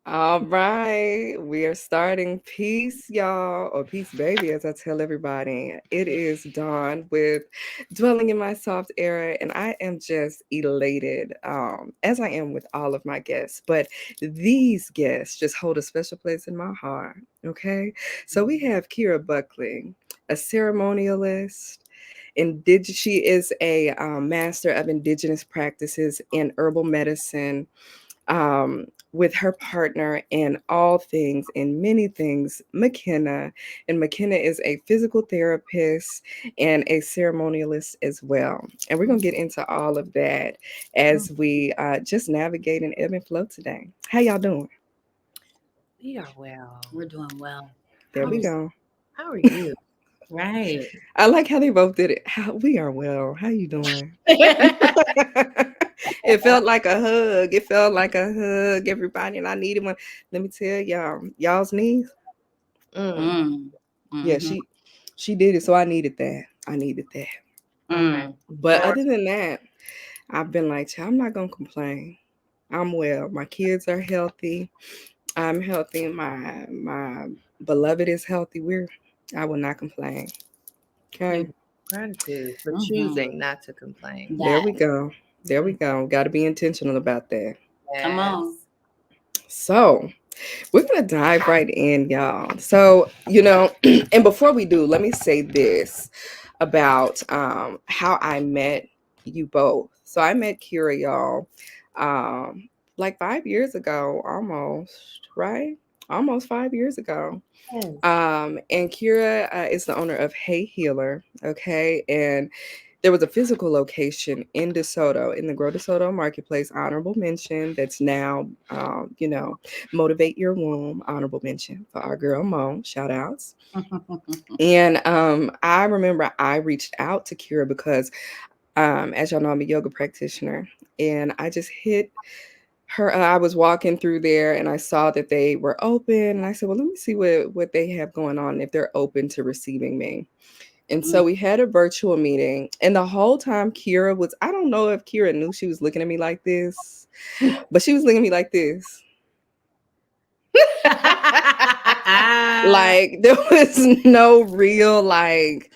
All right, we are starting peace, y'all, or peace, baby, as I tell everybody. It is Dawn with Dwelling in My Soft Era, and I am just elated, as I am with all of my guests. But these guests just hold a special place in my heart, okay? So we have Kira Buckley, a ceremonialist. She is a master of indigenous practices in herbal medicine, with her partner in all things and many things, McKenna. And McKenna is a physical therapist and a ceremonialist as well. And we're going to get into all of that as we just navigate and ebb and flow today. How y'all doing? We are well. We're doing well. There How we is go. how are you? Right. I like how they both did it. We are well. How you doing? It felt like a hug. It felt like a hug, everybody, and I needed one. Let me tell y'all's knees. Mm. Mm. Yeah, Mm-hmm. she did it, so I needed that. I needed that. Okay. Mm. But other than that, I've been like, "Child, I'm not gonna complain. I'm well. My kids are healthy. I'm healthy. My beloved is healthy. I will not complain. Okay. Gratitude for Mm-hmm. choosing not to complain. There That. we go. There we go. Got to be intentional about that. Come Yes. on. So, we're going to dive right in, y'all. So, and before we do, let me say this about how I met you both. So, I met Kira, y'all, like 5 years ago, almost, right? Almost 5 years ago. Yes. And Kira is the owner of Hey Healer, okay? And there was a physical location in DeSoto, in the Grow DeSoto Marketplace, honorable mention, that's now, Motivate Your Womb, honorable mention for our girl Mo, shout outs. And I remember I reached out to Kira because, as y'all know, I'm a yoga practitioner, and I just hit her. I was walking through there and I saw that they were open, and I said, well, let me see what they have going on, if they're open to receiving me. And so we had a virtual meeting, and the whole time Kira was, I don't know if Kira knew she was looking at me like this, but she was looking at me like this. Like there was no real, like,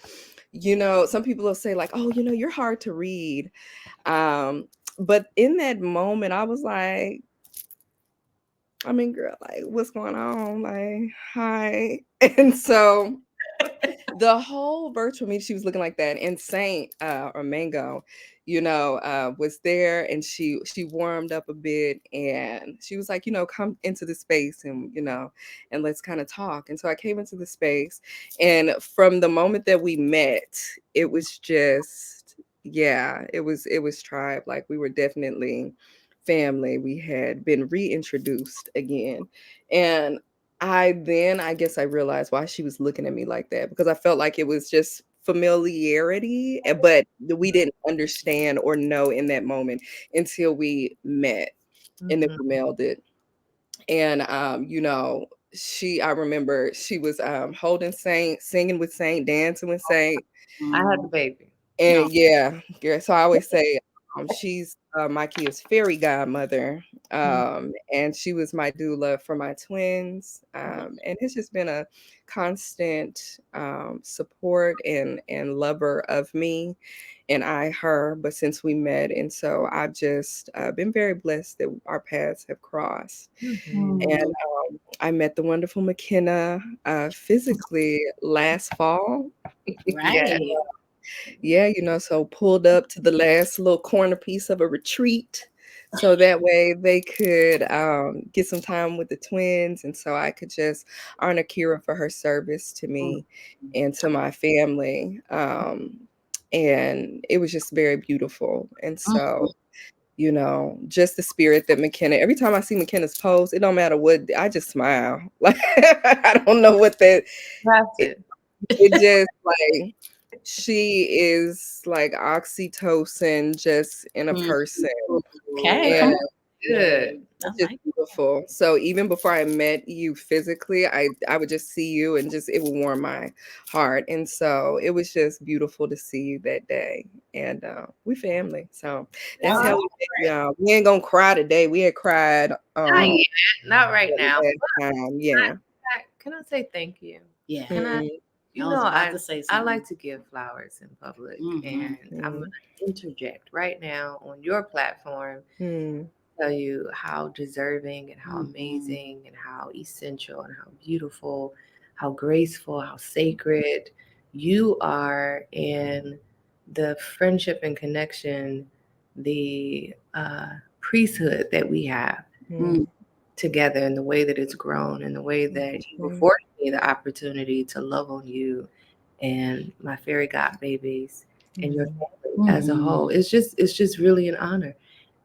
some people will say like, oh, you're hard to read. But in that moment I was like, I mean, girl, like, what's going on? Like, hi. And so the whole virtual meeting, she was looking like that. And Saint, or Mango, was there, and she warmed up a bit, and she was like, come into the space, and let's kind of talk. And so I came into the space, and from the moment that we met, it was just, yeah, it was tribe. Like, we were definitely family. We had been reintroduced again. And I guess I realized why she was looking at me like that, because I felt like it was just familiarity, but we didn't understand or know in that moment until we met, and then Mhm. we melded. And I remember she was holding Saint, singing with Saint, dancing with Saint. I had Mm. the baby. No. And yeah, so I always say, she's my kid's fairy godmother, Mhm. and she was my doula for my twins, and it's just been a constant support and lover of me, and I her. But since we met, and so I've just been very blessed that our paths have crossed. Mhm. And Mm. I met the wonderful McKenna physically last fall. Yes. Right. Yeah, so pulled up to the last little corner piece of a retreat, so that way they could get some time with the twins. And so I could just honor Kira for her service to Mm. me and to my family. And it was just very beautiful. And so, just the spirit that McKenna, every time I see McKenna's post, it don't matter what, I just smile. Like, I don't know what that, Have it, to. it just like, she is like oxytocin just in a Mm. person. Okay, come And on. good. It's I just like beautiful. So even before I met you physically, I would just see you and just it would warm my heart. And so it was just beautiful to see you that day. And we family. So that's how Oh, we met, y'all. We ain't gonna cry today. We had cried not yet. Not right the now. last time. Yeah. Can I say thank you? Yeah. Can I? Mhm. You I was know, about to say I something. like to give flowers in public, and I'm Mhm. going to interject right now on your platform, Mhm. tell you how deserving and how Mhm. amazing and how essential and how beautiful, how graceful, how sacred you are in the friendship and connection, the priesthood that we have Mm. together, and the way that it's grown and the way that you Mhm. afforded me the opportunity to love on you and my fairy god babies and your Mhm. family as a whole. It's just really an honor.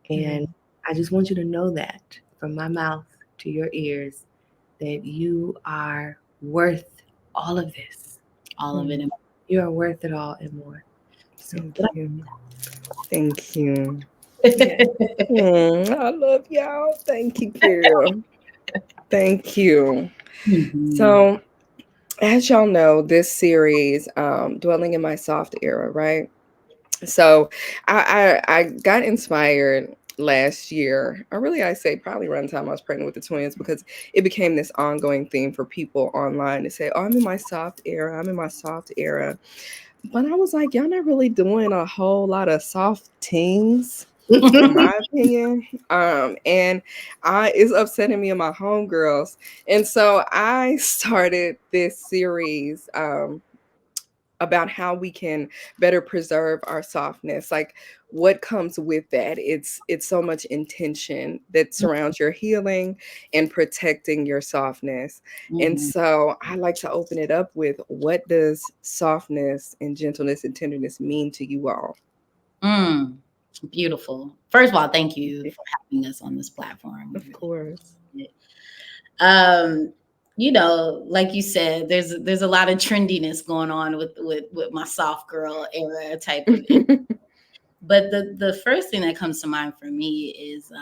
And Mhm. I just want you to know that from my mouth to your ears, that you are worth all of this. All of it. Mhm. You are worth it all and more. So Thank you. Thank you. yeah. I love y'all. Thank you, girl. Thank you. Mhm. So, as y'all know, this series, Dwelling in My Soft Era, right? So, I got inspired last year, or really, I say probably around the time I was pregnant with the twins, because it became this ongoing theme for people online to say, "Oh, I'm in my soft era. I'm in my soft era." But I was like, y'all not really doing a whole lot of soft things, in my opinion. And I it's upsetting me and my homegirls. And so I started this series about how we can better preserve our softness, like what comes with that. It's so much intention that surrounds your healing and protecting your softness. And Mhm. so I like to open it up with, what does softness and gentleness and tenderness mean to you all? Mm. Beautiful. First of all, thank you for having us on this platform. We Of really course. appreciate it. You know, like you said, there's a lot of trendiness going on with my soft girl era type of. But the first thing that comes to mind for me is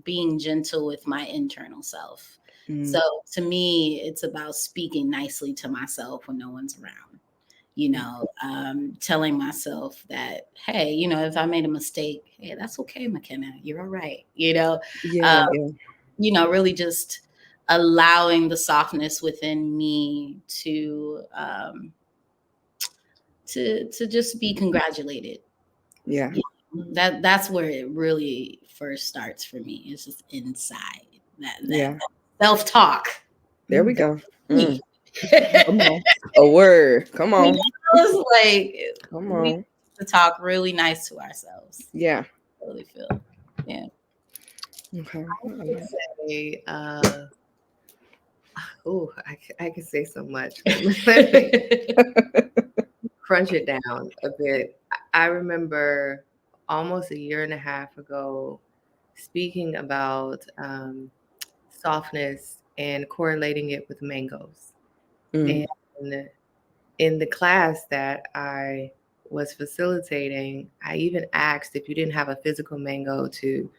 being gentle with my internal self. So Mm, to me, it's about speaking nicely to myself when no one's around. You mm. know, telling myself that, hey, you know, if I made a mistake, hey, that's okay, McKenna, you're all right. Yeah, Um, yeah, really just allowing the softness within me to just be congratulated. yeah, Yeah, that's where it really first starts for me. It's just inside that yeah. self talk. There we go. Me. Mm, come on. A word. Come You on. know, it's like Come we on. need to talk really nice to ourselves. Yeah. I really feel. Yeah. Okay. I would say, oh, I can say so much. Let me crunch it down a bit. I remember almost a year and a half ago speaking about softness and correlating it with mangoes. Mm, And in the class that I was facilitating, I even asked if you didn't have a physical mango to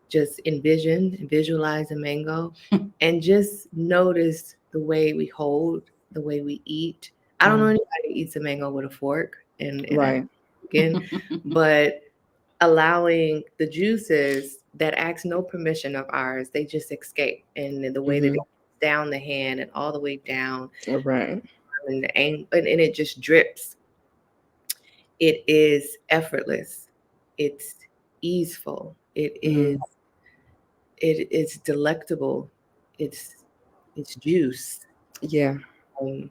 just envision and visualize a mango and just notice the way we hold, the way we eat. I don't know mm. anybody who eats a mango with a fork and a Right. napkin, but allowing the juices that ask no permission of ours, they just escape. And the way that Mhm. it down the hand and all the way down Right. and it just drips. It is effortless. It's easeful. Mm. It's delectable. It's it's juice. Yeah. Um,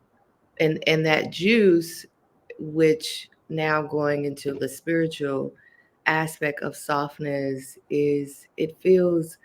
and that juice, which now going into the spiritual aspect of softness, is it feels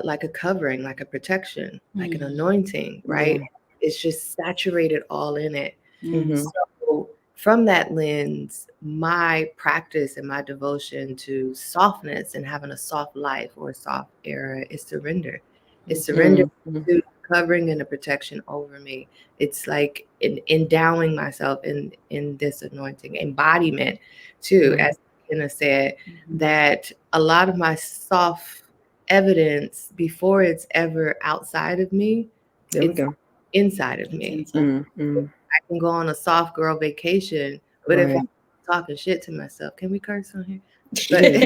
like a covering, like a protection, like an anointing, Yeah. right? It's just saturated all in it. Mhm. So, from that lens, my practice and my devotion to softness and having a soft life or a soft era is surrender. It's surrender Mhm. to covering and the protection over me. It's like endowing myself in this anointing, embodiment too, Right. as Kenna said, that a lot of my soft evidence before it's ever outside of me. There we It's go. inside of It's me. inside. I can go on a soft girl vacation, but if Right. I'm talking shit to myself, can we curse on here? But Yeah.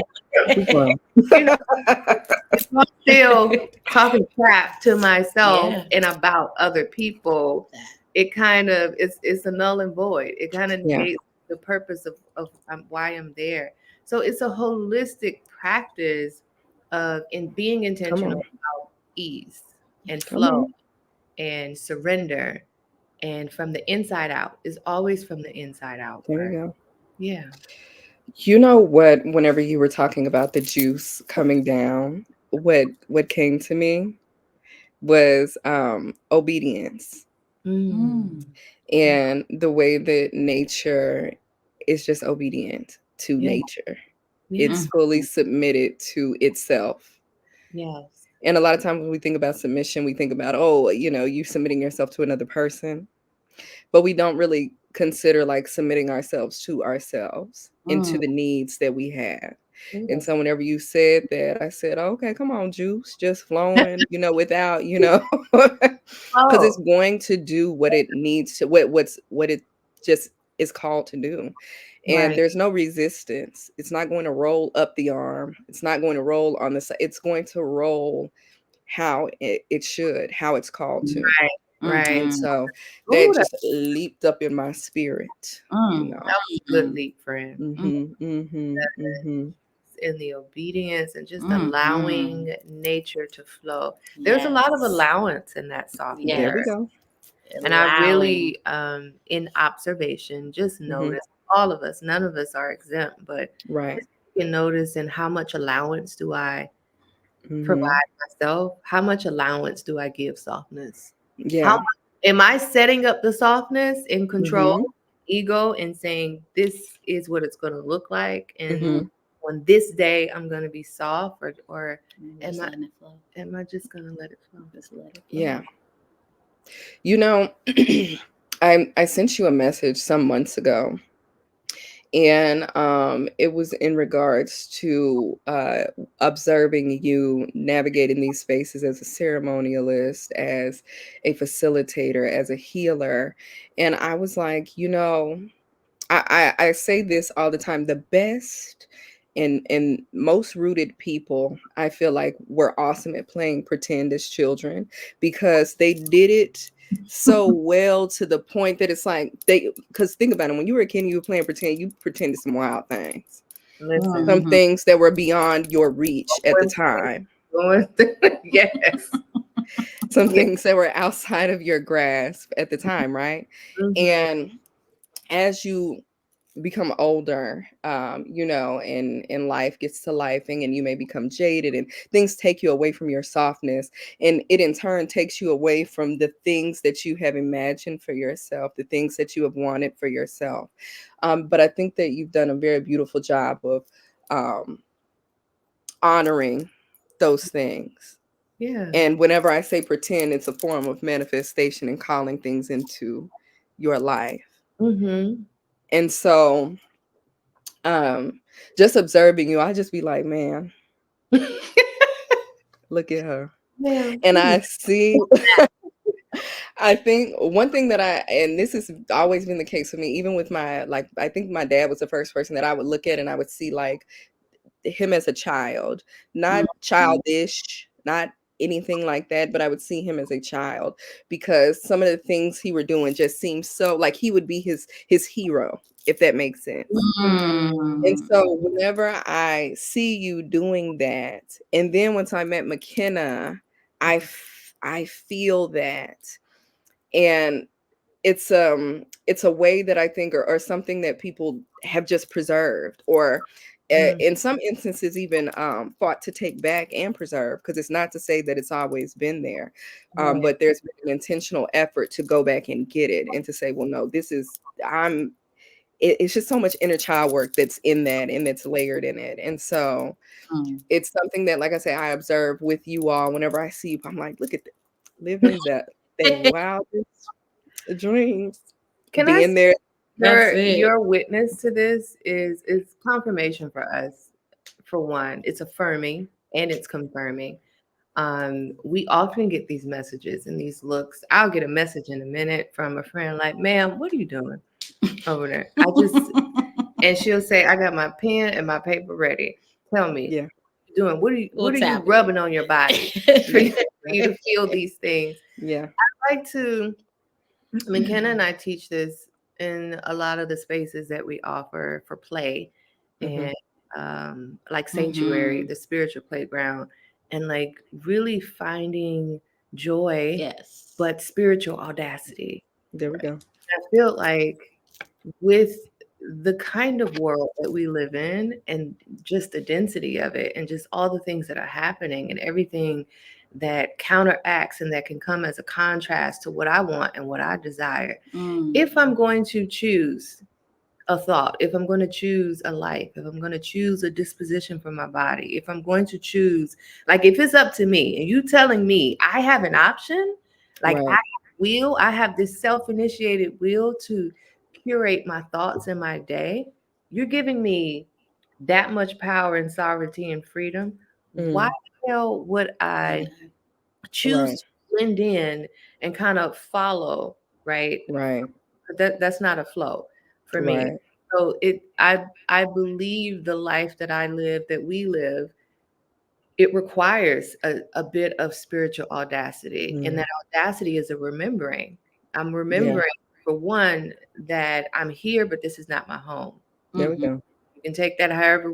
Keep going. you know, if I'm still talking crap to myself Yeah. and about other people, That. it kind of it's a null and void. It kind of Yeah. negates the purpose of why I'm there. So it's a holistic practice of in being Come intentional on. about ease and Come flow on. and surrender, and from the inside out is always from the inside There we outward. go. Yeah. You know what? Whenever you were talking about the juice coming down, what came to me was obedience Mm. Mm. and the way that nature is just obedient to Yeah. nature. Yeah. It's Mm. fully submitted to itself. Yes. And a lot of times when we think about submission, we think about, oh, you submitting yourself to another person, but we don't really consider like submitting ourselves to ourselves and to Mm. the needs that we have. And Yes. so whenever you said that, I said, oh, okay, come on, juice, just flowing, without, because it's Oh, going to do what it needs to, what it just is called to do. And Right. there's no resistance. It's not going to roll up the arm. It's not going to roll on the side. It's going to roll how it should, how it's called to. right. Right. And Mm-hmm. so Ooh, that that just leaped up in my spirit, you know. was a good leap, friend. Mhm, mhm, mhm. In the obedience and just Mm-hmm. allowing nature to flow. There's a lot of Yes. allowance in that There softness. we Yes. go. And I Allowing. really, in observation, just Mhm. notice all of us, none of us are exempt, but Right. just you can notice in how much allowance do I Mhm. provide myself? How much allowance do I give softness? How Yeah. much am I setting up the softness in control, Mhm. ego, and saying this is what it's going to look like, and Mm-hmm. Mhm. on this day I'm going to be soft, or am Just I letting it flow. just going to let it flow? Just let it flow. Yeah. You know, I sent you a message some months ago, and it was in regards to observing you navigating these spaces as a ceremonialist, as a facilitator, as a healer. And I was like, I say this all the time. The best and most rooted people, I feel like, were awesome at playing pretend as children, because they did it so well to the point that it's like because think about it, when you were a kid and you were playing pretend, you pretended some wild things, Listen, some Mm-hmm. things that were beyond your reach at the time, going yes, some yes. things that were outside of your grasp at the time, right? Mhm. And as you become older, and life gets to lifing, and you may become jaded, and things take you away from your softness, and it in turn takes you away from the things that you have imagined for yourself, the things that you have wanted for yourself. But I think that you've done a very beautiful job of um, honoring those things. Yeah. And whenever I say pretend, it's a form of manifestation and calling things into your life. Mhm. And so um just observing you, I just be like, man, look at her. Man, And please. I see I think one thing that and this has always been the case for me, even with my, like, I think my dad was the first person that I would look at and I would see like him as a child, not Mm-hmm. childish, not anything like that, but I would see him as a child, because some of the things he were doing just seemed so like he would be his hero, if that makes sense. And Mm. so whenever I see you doing that, and then once I met McKenna, I feel that. And it's a way that I think, or something that people have just preserved, or Mm. in some instances even fought to take back and preserve, because it's not to say that it's always been there, Right. but there's been an intentional effort to go back and get it, and to say, well, no, this is it's just so much inner child work that's in that, and that's layered in it. And so Mm. it's something that, like I say, I observe with you all. Whenever I see you, I'm like, look at that, living the wildest dreams, Can I being there. That's it. your witness to this is confirmation for us. For one, it's affirming. and it's confirming. We often get these messages and these looks. I'll get a message in a minute from a friend like, "Ma'am, what are you doing over there?" And she'll say, "I got my pen and my paper ready. Tell me, Yeah. what are you doing? What are What's you happening? rubbing on your body for Yeah. you to feel these things?" Yeah. I like to, McKenna and I teach this in a lot of the spaces that we offer for play, Mm-hmm. and like Sanctuary, the spiritual playground, and like really finding joy, Yes. but spiritual audacity. There we go. I feel like with the kind of world that we live in and just the density of it and just all the things that are happening and everything that counteracts and that can come as a contrast to what I want and what I desire. If I'm going to choose a thought, if I'm going to choose a life, if I'm going to choose a disposition for my body, if I'm going to choose, like if it's up to me and you telling me I have an option, like Right. I have this self-initiated will to curate my thoughts in my day, you're giving me that much power and sovereignty and freedom. Why Mm. the hell would I choose Right. to blend in and kind of follow, right? Right. That's not a flow for me. Right. So I believe the life that I live, that we live, it requires a bit of spiritual audacity. And Mm. that audacity is a remembering. I'm Yeah. remembering, for one, that I'm here, but this is not my home. There we go. You can take that however,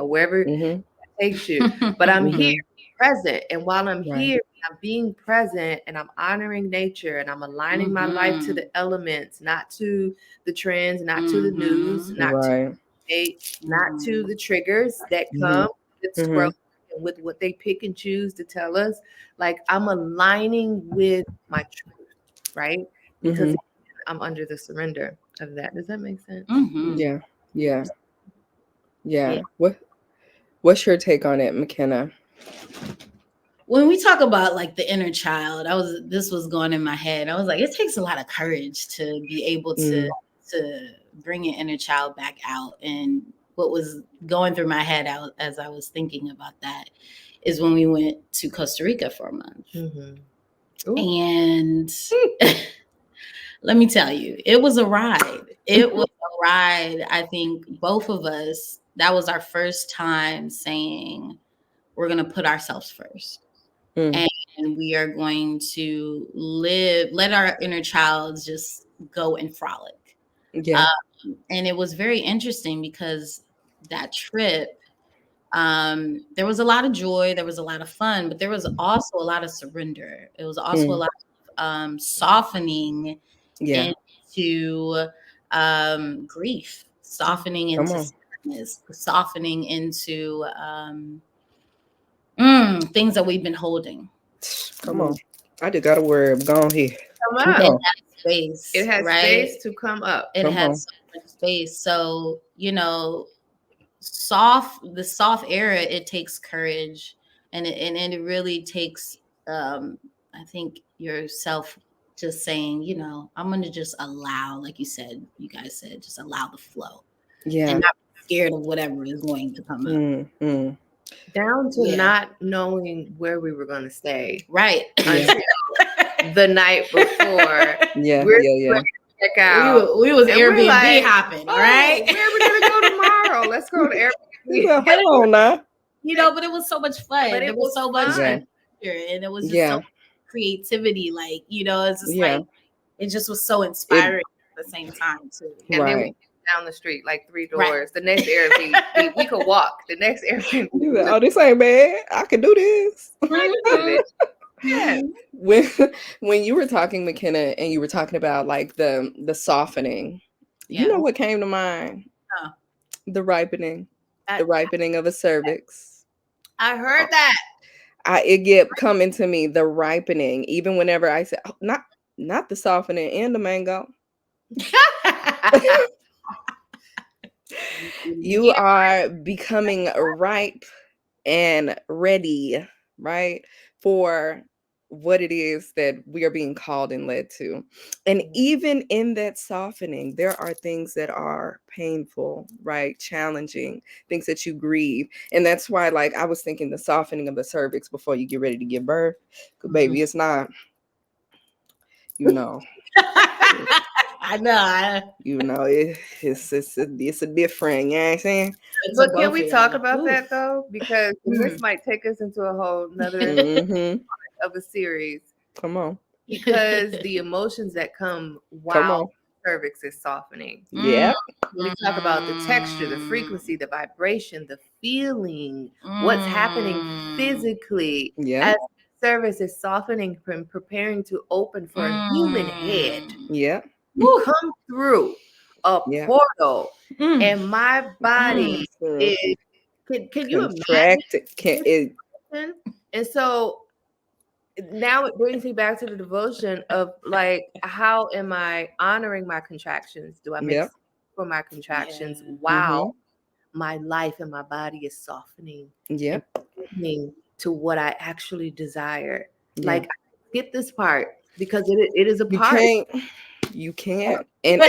wherever it Mm-hmm. takes you. But I'm here Mm-hmm. present. And while I'm Right. here, I'm being present and I'm honoring nature and I'm aligning my life to the elements, not to the trends, not to the news, not to Right. date, not to the triggers that Mm-hmm. come with Mm-hmm. scrolling and with what they pick and choose to tell us. Like I'm aligning with my truth, right? Because Mm-hmm. I'm under the surrender of that. Does that make sense? Yeah. Yeah. Yeah. Yeah. What's your take on it, McKenna? When we talk about like the inner child, this was going in my head. I was like, it takes a lot of courage to be able Mm. to bring your inner child back out. And what was going through my head out as I was thinking about that is when we went to Costa Rica for a month. And let me tell you, it was a ride. It was a ride. I think both of us, that was our first time saying, we're going to put ourselves first. Mm. And we are going to let our inner child just go and frolic. Yeah. And it was very interesting because that trip, there was a lot of joy, there was a lot of fun, but there was also a lot of surrender. It was also a lot of softening Yeah. into grief, softening Come into on. sadness, softening into things that we've been holding. Come on. I just got a word. Go on here. Come Keep up. on. Space. It has right? space to come up. It Come on. has so much space. So, the soft era, it takes courage, and it really takes I think yourself just saying, I'm gonna just allow, like you guys said, just allow the flow. Yeah. And not be scared of whatever is going to come up. Down to not knowing where we were going to stay. Right. Yeah. The night before. Yeah. We're Yeah. ready to check out. We was And we're Airbnb like, hopping, right? Where are we going to go tomorrow? Let's go to Airbnb. Well, hold on now. But it was so much fun. But There was so fun. much and it was just so creativity. Like, it's just like, it just was so inspiring at the same time too. And then we down the street, like 3 doors. The next Airbnb, we could walk. The next Airbnb. Oh, this ain't bad. I can do this. Yeah. When you were talking, McKenna, and you were talking about like the softening, you know what came to mind? The ripening of a cervix. I heard that. It kept coming to me, the ripening, even whenever I said, not the softening and the mango. You are becoming ripe and ready, right, for what it is that we are being called and led to. And even in that softening, there are things that are painful, right? Challenging, things that you grieve. And that's why, like, I was thinking the softening of the cervix before you get ready to give birth. Because, baby, it's not, you know, I know. it's a different, you know what I'm saying? But can we talk about that though? Because this might take us into a whole nother Mm-hmm. of a series. Come on. Because the emotions that come Come while on. cervix is softening. Yep. When we talk about the texture, the frequency, the vibration, the feeling, what's happening physically Yeah. as cervix is softening and preparing to open for a human head Yeah. to come through a Yeah. portal, and my body Through. is. Can you imagine? Contract. Can it? And so now it brings me back to the devotion of like, how am I honoring my contractions? Do I make Yep. space for my contractions Yeah. while my life and my body is softening and Yep. opening to what I actually desire? Yeah. Like, skip this part because it is a You part. can't. You can't. And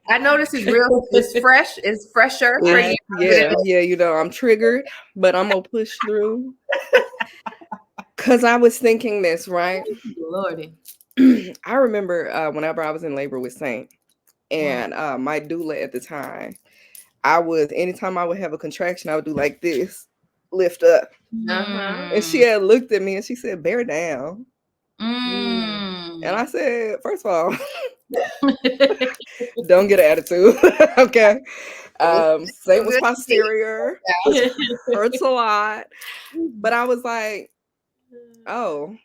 I know this is real. It's fresh. It's fresher for you. yeah. You know, I'm triggered, but I'm gonna push through. Cause I was thinking this, right? Lordy. I remember whenever I was in labor with Saint and my doula at the time, anytime I would have a contraction, I would do like this, lift up. And she had looked at me and she said, "Bear down." And I said, first of all, don't get an attitude. Okay. Saint was posterior, hurts a lot. But I was like, oh.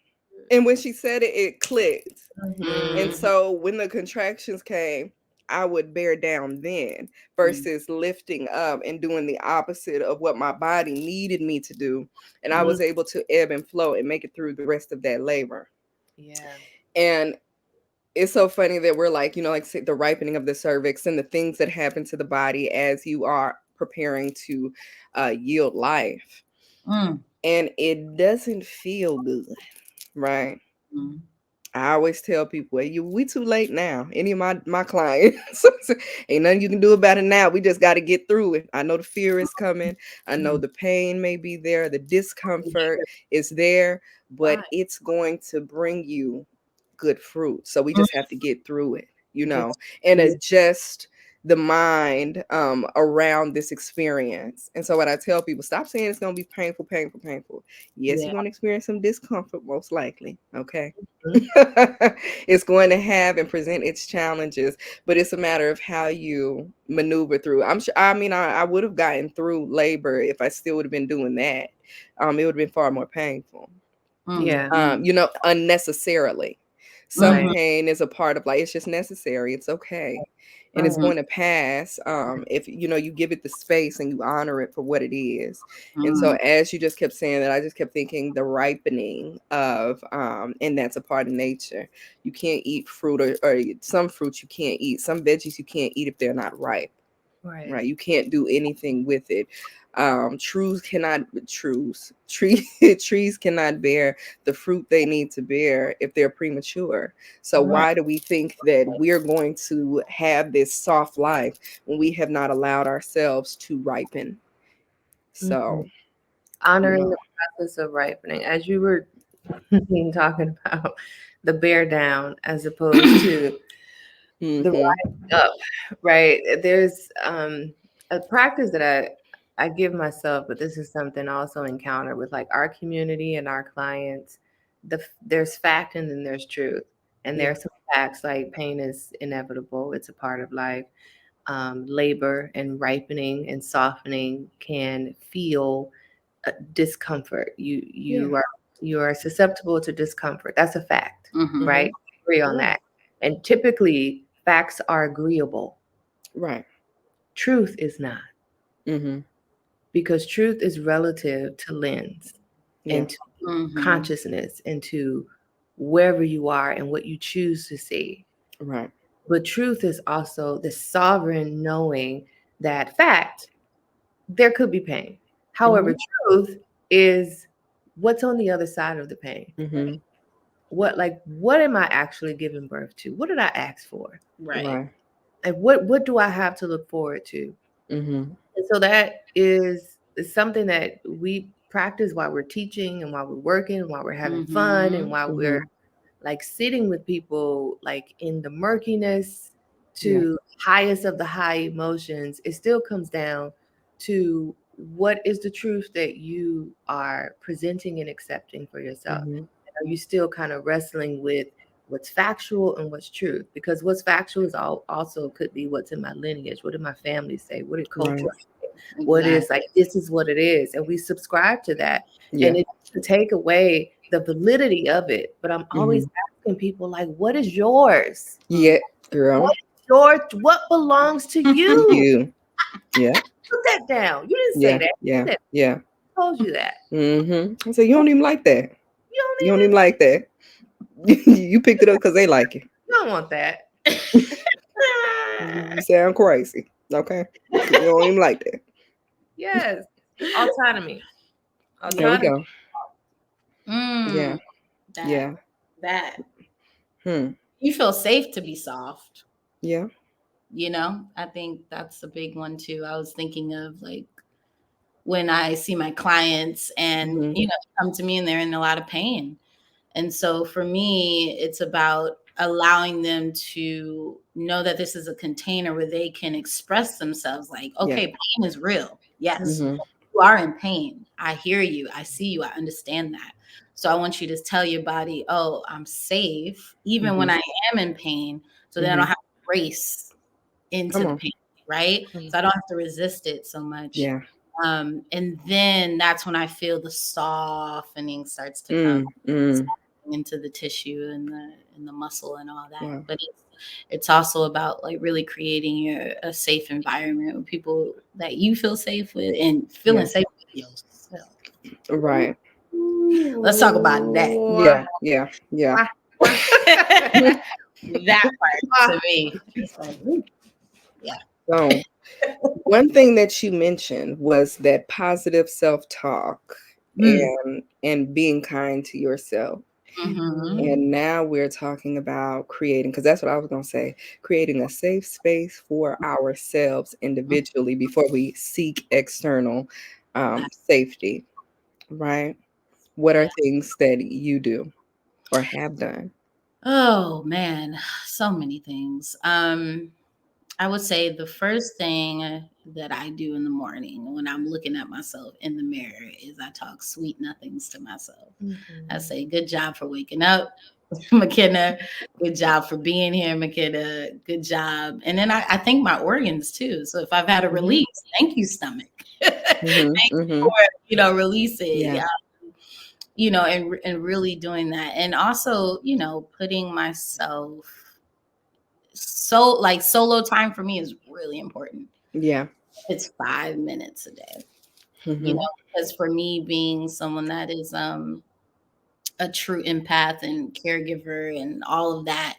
And when she said it, it clicked. And so when the contractions came, I would bear down then versus lifting up and doing the opposite of what my body needed me to do. And I was able to ebb and flow and make it through the rest of that labor. Yeah. And it's so funny that we're like, you know, like the ripening of the cervix and the things that happen to the body as you are preparing to yield life. And it doesn't feel good, right? I always tell people, we too late now. Any of my clients, ain't nothing you can do about it now. We just got to get through it. I know the fear is coming. I know the pain may be there. The discomfort is there, but it's going to bring you good fruit. So we just have to get through it, you know, and adjust the mind around this experience. And so what I tell people, stop saying it's going to be painful, painful, painful. Yes, you're going to experience some discomfort, most likely. Okay. It's going to have and present its challenges, but it's a matter of how you maneuver through. I'm sure, I mean, I would have gotten through labor if I still would have been doing that. It would have been far more painful. Yeah. You know, unnecessarily. Some pain is a part of life. It's just necessary. It's okay. And it's going to pass if, you know, you give it the space and you honor it for what it is. And so as you just kept saying that, I just kept thinking the ripening of, and that's a part of nature. You can't eat fruit or some fruits you can't eat. Some veggies you can't eat if they're not ripe. Right. You can't do anything with it. Trees cannot bear the fruit they need to bear if they're premature. So why do we think that we're going to have this soft life when we have not allowed ourselves to ripen? So Honoring the process of ripening, as you were talking about the bear down as opposed to the rise up, right? There's a practice that I give myself, but this is something I also encounter with like our community and our clients. There's fact and then there's truth, and there's some facts like pain is inevitable; it's a part of life. Labor and ripening and softening can feel discomfort. You are susceptible to discomfort. That's a fact, right? Agree on that. And typically, facts are agreeable. right. Truth is not, because truth is relative to lens and to consciousness and to wherever you are and what you choose to see. Right. But truth is also the sovereign knowing that fact, there could be pain. However, truth is what's on the other side of the pain? Mm-hmm. What am I actually giving birth to? What did I ask for? Right. Right. And what do I have to look forward to? Mm-hmm. And so that is something that we practice while we're teaching and while we're working, while we're having fun, and while we're Mm-hmm. like sitting with people like in the murkiness Yeah. to highest of the high emotions. It still comes down to what is the truth that you are presenting and accepting for yourself. Mm-hmm. Are you still kind of wrestling with what's factual and what's truth? Because what's factual is also could be what's in my lineage. What did my family say? What did culture Right. say? What is like, this is what it is. And we subscribe to that. Yeah. And it to take away the validity of it. But I'm always Mm-hmm. asking people, like, what is yours? Yeah, girl. What is yours? What belongs to you? You. Yeah. Put that down. You didn't say Yeah. that. Yeah. I Yeah. told you that. Mm-hmm. So you don't even like that. You don't You don't even, even like that. You picked it up because they like it. you don't want that. You sound crazy. Okay. You don't even like that. Yes. Autonomy. There we Autonomy. go. Yeah. That, Yeah. that Hmm. you feel safe to be soft. Yeah. You know, I think that's a big one too. I was thinking of like when I see my clients and, Mhm. you know, come to me and they're in a lot of pain. And so for me, it's about allowing them to know that this is a container where they can express themselves like, okay, pain is real. Yes, Mhm. you are in pain. I hear you. I see you. I understand that. So I want you to tell your body, oh, I'm safe, even when I am in pain, so that I don't have to race into Come the on. pain, right? So I don't have to resist it so much. Yeah. And then that's when I feel the softening starts to come into the tissue and the muscle and all that. Wow. But it's also about like really creating a safe environment with people that you feel safe with and feeling safe with yourself. Right. Let's talk about that. Yeah. Yeah. Yeah. That part to me. It's like, ooh, yeah. So one thing that you mentioned was that positive self-talk and being kind to yourself. Mm-hmm. And now we're talking about creating, because that's what I was going to say, creating a safe space for ourselves individually before we seek external safety, right? What are things that you do or have done? Oh man, so many things. I would say the first thing that I do in the morning when I'm looking at myself in the mirror is I talk sweet nothings to myself. I say, good job for waking up, McKenna. Good job for being here, McKenna. Good job. And then I thank my organs too. So if I've had a release, thank you, stomach. Thank you for, release it. Yeah. And really doing that. And also, putting myself solo time for me is really important. Yeah. It's 5 minutes a day, Mm-hmm. because for me being someone that is a true empath and caregiver and all of that,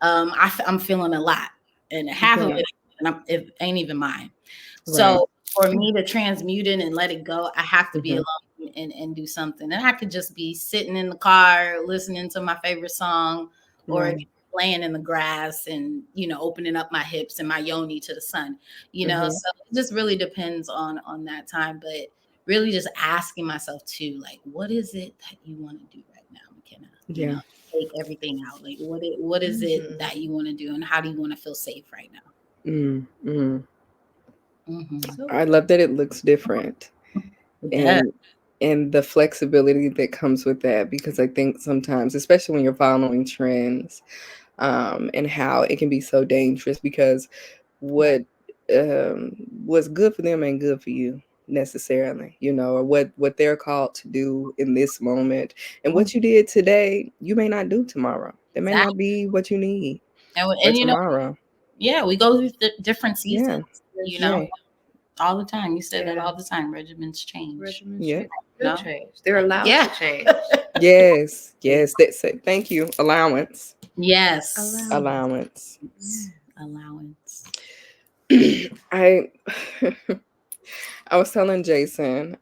I'm feeling a lot, and half of it, it ain't even mine. So for me to transmute it and let it go, I have to be alone and do something. And I could just be sitting in the car listening to my favorite song, or laying in the grass and opening up my hips and my yoni to the sun. So it just really depends on that time. But really just asking myself too, like, what is it that you want to do right now, McKenna? Take everything out. Like, what is it that you want to do, and how do you want to feel safe right now? I love that it looks different. And the flexibility that comes with that, because I think sometimes, especially when you're following trends, and how it can be so dangerous, because what what's good for them ain't good for you necessarily, or what they're called to do in this moment, and what you did today you may not do tomorrow. It may not be what you need for tomorrow. We go through different seasons. Yeah. All the time. You said that all the time. Regimens change. Change. They're allowed to change. Yes. That's it. Thank you. Allowance. Yes. Allowance. Allowance. I I was telling Jason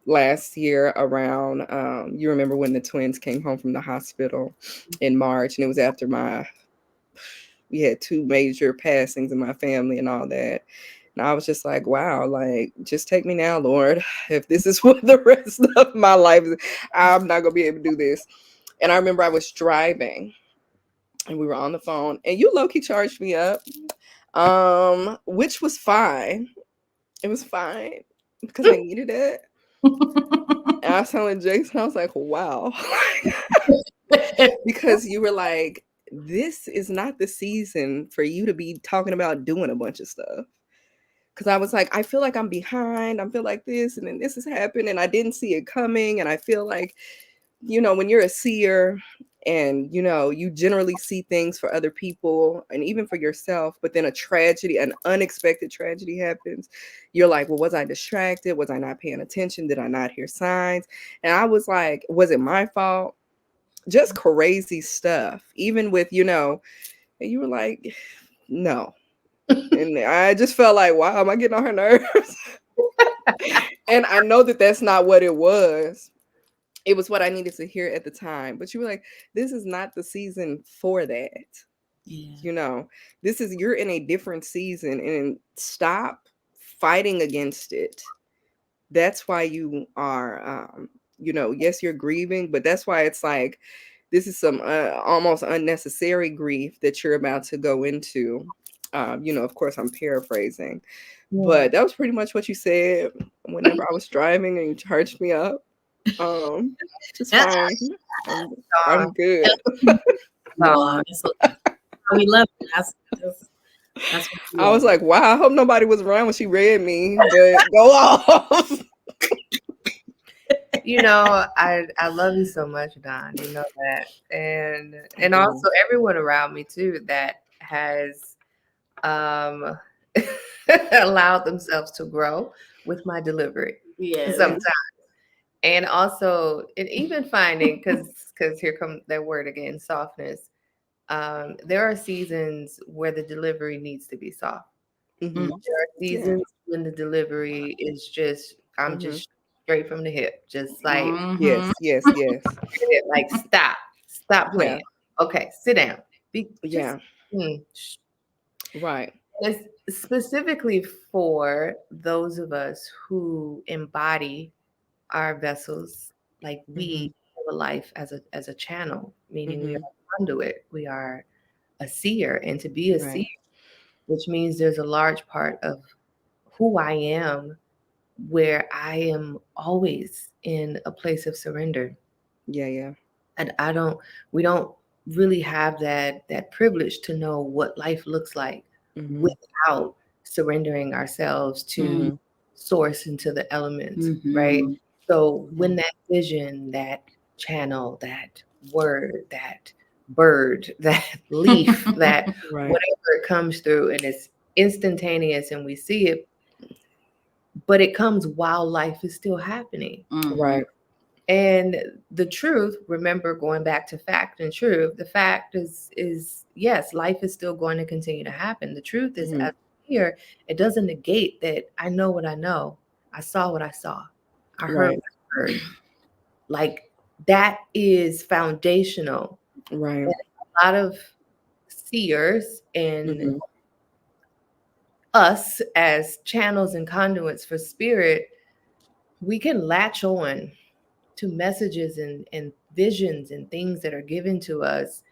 last year around, you remember when the twins came home from the hospital in March, and it was after we had two major passings in my family and all that. And I was just like, wow, like, just take me now, Lord. If this is what the rest of my life is, I'm not going to be able to do this. And I remember I was driving and we were on the phone, and you low key charged me up, which was fine. It was fine because I needed it. And I was telling Jason, I was like, wow. Because you were like, this is not the season for you to be talking about doing a bunch of stuff. Because I was like, I feel like I'm behind. I feel like this, and then this has happened, and I didn't see it coming. And I feel like, when you're a seer and, you generally see things for other people and even for yourself, but then a tragedy, an unexpected tragedy happens. You're like, well, was I distracted? Was I not paying attention? Did I not hear signs? And I was like, was it my fault? Just crazy stuff. Even with, and you were like, no. And I just felt like, wow, am I getting on her nerves? And I know that that's not what it was. It was what I needed to hear at the time. But you were like, this is not the season for that. Yeah. You're in a different season, and stop fighting against it. That's why you are, yes, you're grieving, but that's why it's like, this is some almost unnecessary grief that you're about to go into. Of course, I'm paraphrasing, but that was pretty much what you said whenever I was driving and you charged me up. Just fine. I'm good. No, it's okay. We love it. That's what we I was love. like, wow, I hope nobody was around when she read me, but go off. I love you so much, Don. You know that, and also everyone around me too that has um allowed themselves to grow with my delivery. Yeah. Sometimes, and also, and even finding, because here comes that word again, softness. There are seasons where the delivery needs to be soft. Mm-hmm. There are seasons when the delivery is just, I'm Mm-hmm. just straight from the hip, just like, Yes, yes, yes. like stop Yeah, playing. Okay, sit down. Be just. yeah, Shh. right. It's specifically for those of us who embody our vessels, like Mm-hmm. we live a life as a channel, meaning we are Mm-hmm. a conduit, we are a seer, and to be a seer, Right. which means there's a large part of who I am where I am always in a place of surrender. Yeah, yeah. And we don't really have that privilege to know what life looks like Mm-hmm. without surrendering ourselves to Mm-hmm. source into the elements, right? Mm-hmm. So Mm-hmm. when that vision, that channel, that word, that bird, that leaf, that Right. whatever it comes through, and it's instantaneous and we see it, but it comes while life is still happening. Mm-hmm. Right. And the truth, remember, going back to fact and truth, the fact is yes, life is still going to continue to happen. The truth is, Mm-hmm. as here, it doesn't negate that I know what I know. I saw what I saw. I heard Right. what I heard. Like, that is foundational. Right. And a lot of seers and Mm-hmm. us as channels and conduits for spirit, we can latch on to messages and visions and things that are given to us.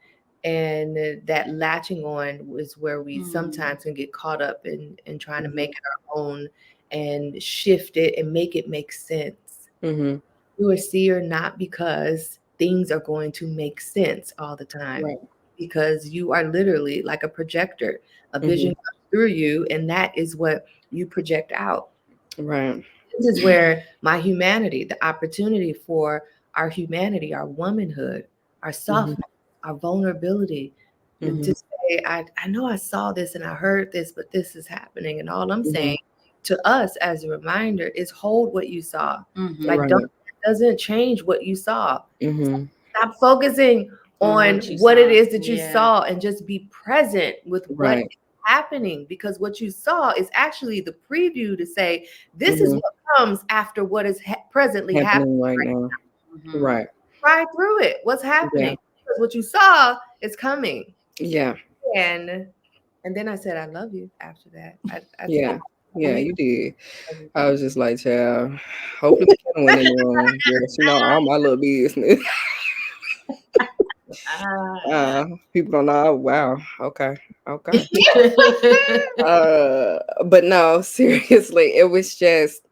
And that latching on is where we sometimes can get caught up in trying to Mm-hmm. make it our own and shift it and make it make sense. Mm-hmm. You are seer not because things are going to make sense all the time, Right. because you are literally like a projector. A Mm-hmm. vision comes through you, and that is what you project out. Right. This is where my humanity, the opportunity for our humanity, our womanhood, our Mm-hmm. softness, our vulnerability, and Mm-hmm. to say, I know I saw this and I heard this, but this is happening. And all I'm Mm-hmm. saying to us as a reminder is hold what you saw. Mm-hmm. Like, Right. don't, it doesn't change what you saw. Mm-hmm. Stop focusing On on what you what it saw. is that you Yeah. saw and just be present with what Right. happening, because what you saw is actually the preview to say, this is Mhm. what comes after what is presently happening. Happening right now. Mhm. Right. Right through it. What's Yeah. happening? Because what you saw is coming. Yeah. And and then I said, I love you after that. I said, Yeah. Yeah, we you did. love you. I was just like, child, hopefully McKenna went in the room. Yeah, she know all my little business. Ah. People don't know. Oh, wow. Okay. Okay. But no, seriously, it was just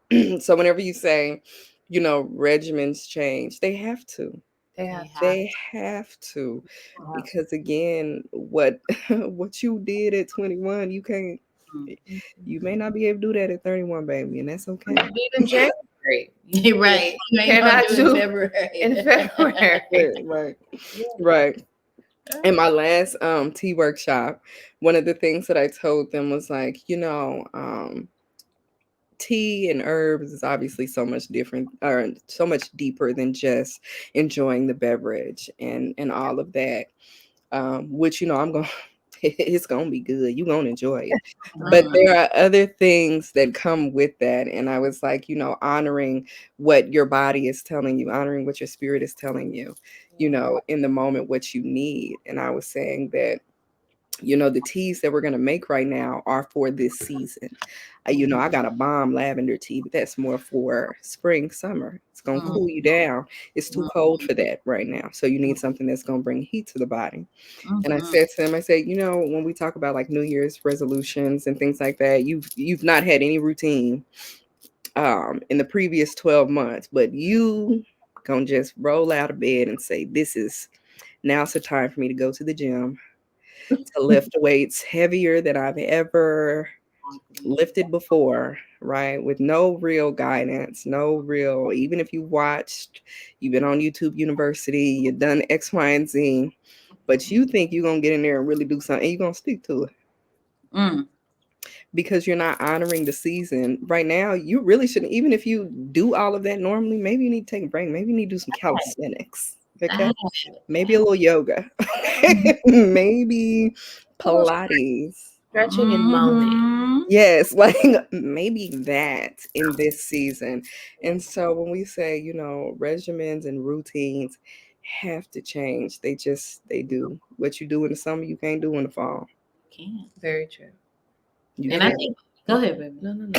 so whenever you say, regimens change, they have to. They They have have They have to. to have Because again, what what you did at 21, you can't to. to. you may not be able to do that at 31, baby, and that's You okay. did in January. You're right. You You ain't gonna cannot do it in do February. in February. Right, right, Yeah. right. In my last tea workshop, one of the things that I told them was like, tea and herbs is obviously so much different or so much deeper than just enjoying the beverage and all of that. Which I'm going it's gonna be good. You're gonna enjoy it. But Mhm. there are other things that come with that. And I was like, honoring what your body is telling you, honoring what your spirit is telling you, in the moment what you need. And I was saying that the teas that we're going to make right now are for this season. I got a bomb lavender tea, but that's more for spring, summer. It's going to Mhm. cool you down. It's too Mhm. cold for that right now. So you need something that's going to bring heat to the body. And I Mhm. said to him, I said, when we talk about like New Year's resolutions and things like that, you've not had any routine in the previous 12 months, but you going to just roll out of bed and say, now's the time for me to go to the gym to lift weights heavier than I've ever lifted before, right? With no real guidance, no real, even if you've been on YouTube University, you've done X, Y, and Z, but you think you're going to get in there and really do something, and you're going to stick to it Mm. because you're not honoring the season. Right now, you really shouldn't, even if you do all of that normally, maybe you need to take a break. Maybe you need to do some calisthenics, okay? That. Maybe a little yoga, maybe Pilates. Stretching and moaning. Mhm. Yes, like maybe that in this season. And so when we say, regimens and routines have to change, they do. What you do in the summer, you can't do in the fall. Can. Very true. You And I And can't. think, go ahead, baby. no.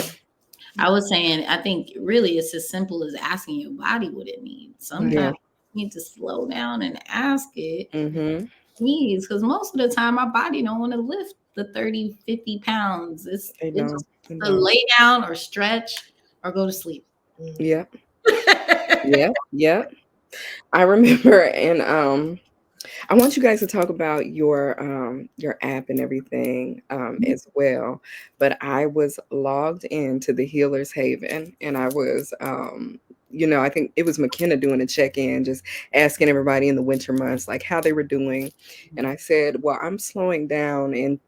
I was saying, I think really it's as simple as asking your body what it needs. Yeah. Sometimes you need to slow down and ask it Mm-hmm. needs, because most of the time our body don't want to lift the 30, 50 pounds. They It's don't. They to don't. lay down or stretch or go to sleep. Mhm. Yep. Yep. Yep. I remember, and I want you guys to talk about your app and everything as well. But I was logged into the Healer's Haven, and I was I think it was McKenna doing a check-in, just asking everybody in the winter months like how they were doing. And I said, well, I'm slowing down and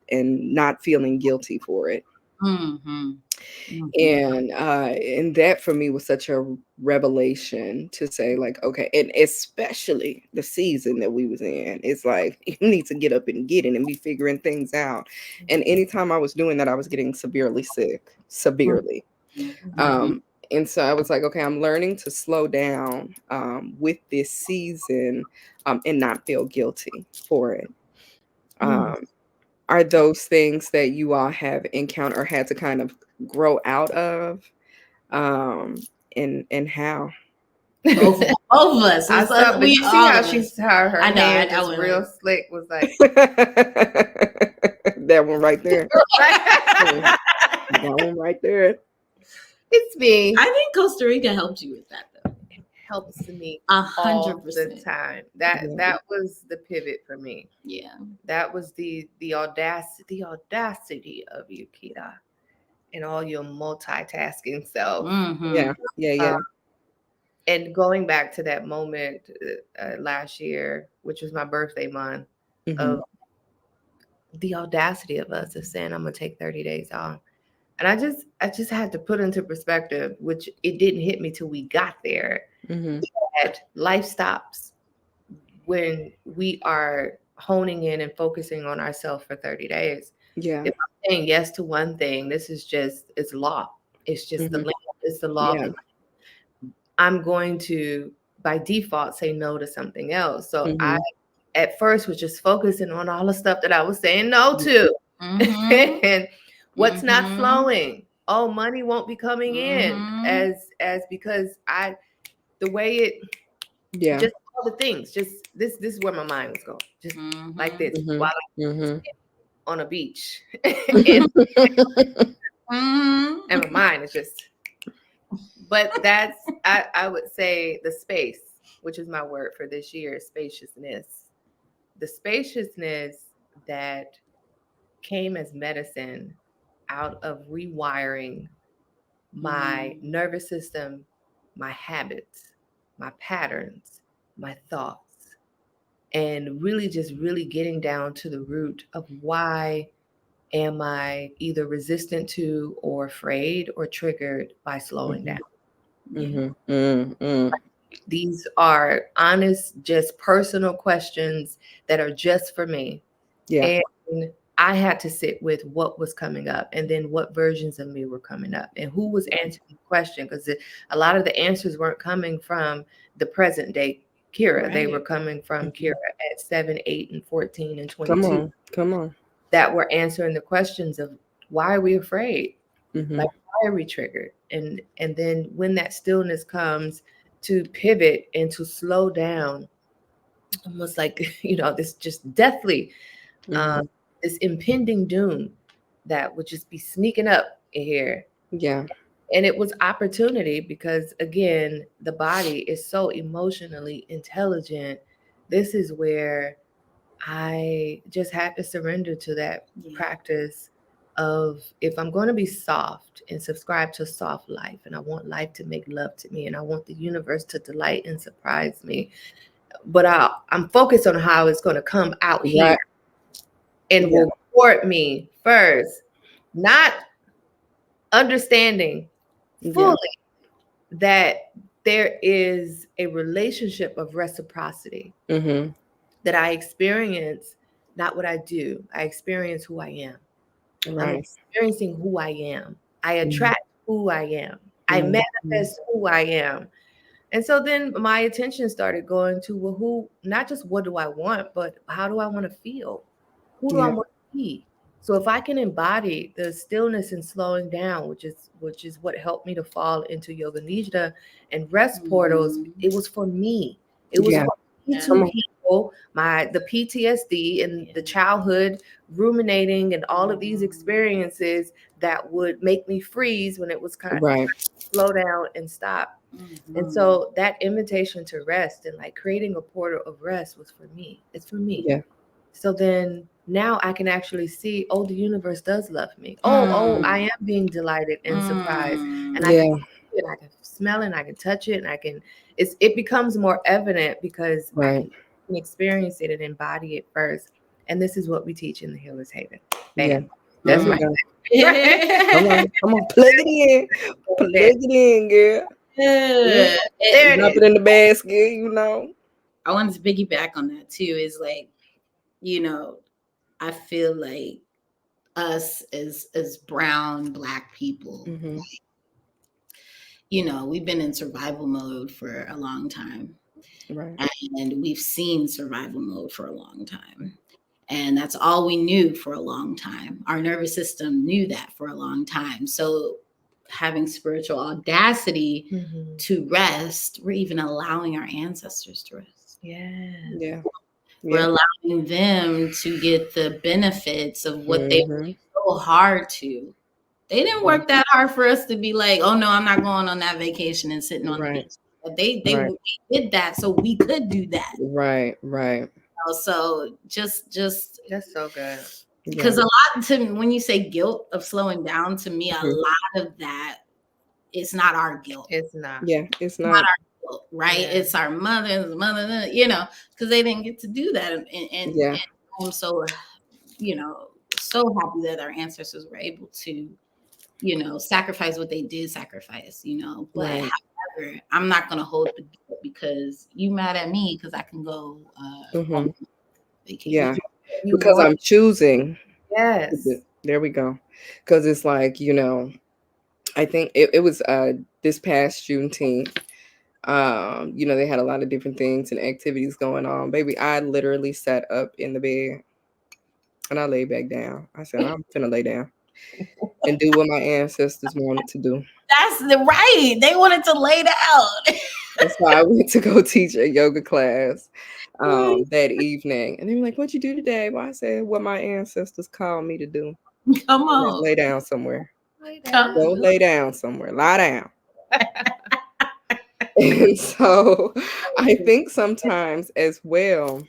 not feeling guilty for it. Mm-hmm. Mm-hmm. And that for me was such a revelation to say like, okay, and especially the season that we was in, it's like you need to get up and get it and be figuring things out. And anytime I was doing that, I was getting severely sick, severely. Mm-hmm. um and so I was like, okay, I'm learning to slow down with this season, and not feel guilty for it. um are those things that you all have encountered or had to kind of grow out of, um and how? Both of us. I It's us, saw, but we you see all how of us. how her I know. hand I just went real like, slick was like, That one right there. right? Mm, that one right there. It's me. I think Costa Rica helped you with that though. Helps me all the 100%. time. That Yeah. that was the pivot for me. Yeah. That was the audacity of you, Kita, and all your multitasking self. Mm-hmm. Yeah. Yeah. Uh, Yeah. and going back to that moment last year, which was my birthday month, Hmm. of the audacity of us of saying I'm gonna take 30 days off. And I just had to put into perspective, which it didn't hit me till we got there, Hmm. that life stops when we are honing in and focusing on ourselves for 30 days. Yeah. If I'm saying yes to one thing, this is just, it's law. It's just the Mhm. land. It's the law of Yeah. the land. I'm going to, by default, say no to something else. So I, Mhm. at first, was just focusing on all the stuff that I was saying no to. Mm-hmm. And what's not Mm-hmm. flowing? Oh, money won't be coming in Mm-hmm. as because the way it, Yeah. just all the things, just this is where my mind was going, just like Mm-hmm. this while Mhm. Mhm. I'm on a beach, and Mm-hmm. my mind is just. But that's, I would say, the space, which is my word for this year, spaciousness. The spaciousness that came as medicine out of rewiring my nervous system, my habits, my patterns, my thoughts, and really just really getting down to the root of why am I either resistant to or afraid or triggered by slowing down. Mhm. Mhm. These are honest, just personal questions that are just for me. Yeah. And I had to sit with what was coming up and then what versions of me were coming up and who was answering the question. Because a lot of the answers weren't coming from the present day Kira. They were coming from Kira at 7, 8, and 14 and Come 22 on. Come on. that were answering the questions of why are we afraid? Mhm. Like, why are we triggered? And then when that stillness comes, to pivot and to slow down, almost like this just deathly, um, Mhm. this impending doom that would just be sneaking up in here. Yeah. And it was opportunity because, again, the body is so emotionally intelligent. This is where I just had to surrender to that practice of, if I'm going to be soft and subscribe to soft life, and I want life to make love to me, and I want the universe to delight and surprise me, but I'm focused on how it's going to come out here Right. and Yeah. reward me first, not understanding Yeah. fully that there is a relationship of reciprocity Mhm. that I experience, not what I do. I experience who I am. I'm Right. experiencing who I am. I Mhm. attract who I am. I Mhm. manifest who I am. And so then my attention started going to, well, who, not just what do I want, but how do I want to feel? Who do I Yeah. want to be? So if I can embody the stillness and slowing down, which is what helped me to fall into yoga nidra and rest portals, it was for me. It was Yeah. for me to Come on. heal the PTSD and the childhood ruminating and all of these experiences that would make me freeze when it was kind of Right. slow down and stop. And so that invitation to rest and like creating a portal of rest was for me. It's for me. Yeah. So then now I can actually see, oh, the universe does love me. Oh, I am being delighted and surprised. And I can Yeah. see it, I can smell it, and I can touch it, and it becomes more evident because I Right. can experience it and embody it first. And this is what we teach in the Healer's Haven. Yeah. Bam. There That's you my go. Come on. Come on. Plug it in. Plug there. it in, girl. Yeah. There it Drop is. it in the basket, I wanted to piggyback on that too. Is like, I feel like us as brown Black people, Mhm. we've been in survival mode for a long time, Right. and we've seen survival mode for a long time. And that's all we knew for a long time. Our nervous system knew that for a long time. So having spiritual audacity to rest, we're even allowing our ancestors to rest. Yeah. Yeah. We're Yeah. allowing them to get the benefits of what they Mhm. worked so hard to. They didn't work that hard for us to be like, oh no, I'm not going on that vacation and sitting on the Right. beach. But they Right. did that so we could do that. Right. Right. So just That's so good. Yeah. because a lot to me, when you say guilt of slowing down, to me, a Mhm. lot of that is not our guilt. It's not. Yeah. It's Not not. our guilt, right? Yeah. It's our mother, because they didn't get to do that. And Yeah. I'm so, so happy that our ancestors were able to, sacrifice what they did sacrifice, But Right. however, I'm not going to hold the guilt because you mad at me because I can go on Mhm. vacation. Yeah. You Because want, I'm choosing yes. There we go. Because it's like, I think it was this past Juneteenth. They had a lot of different things and activities going on. Baby, I literally sat up in the bed and I laid back down. I said, I'm finna lay down and do what my ancestors wanted to do. That's the right. They wanted to lay down. And so I went to go teach a yoga class that evening. And they were like, "What'd you do today?" Well, I said, "What my ancestors called me to do. Come on. Lay down somewhere. Come Go lay down somewhere. Lie down." And so I think sometimes as well,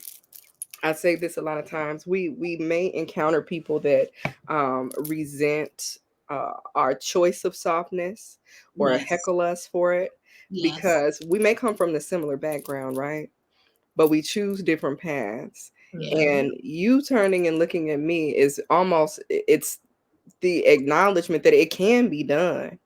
I say this a lot of times, we may encounter people that resent our choice of softness or Yes. heckle us for it Yes. because we may come from the similar background, right? But we choose different paths. Yeah. And you turning and looking at me is almost, it's the acknowledgement that it can be done.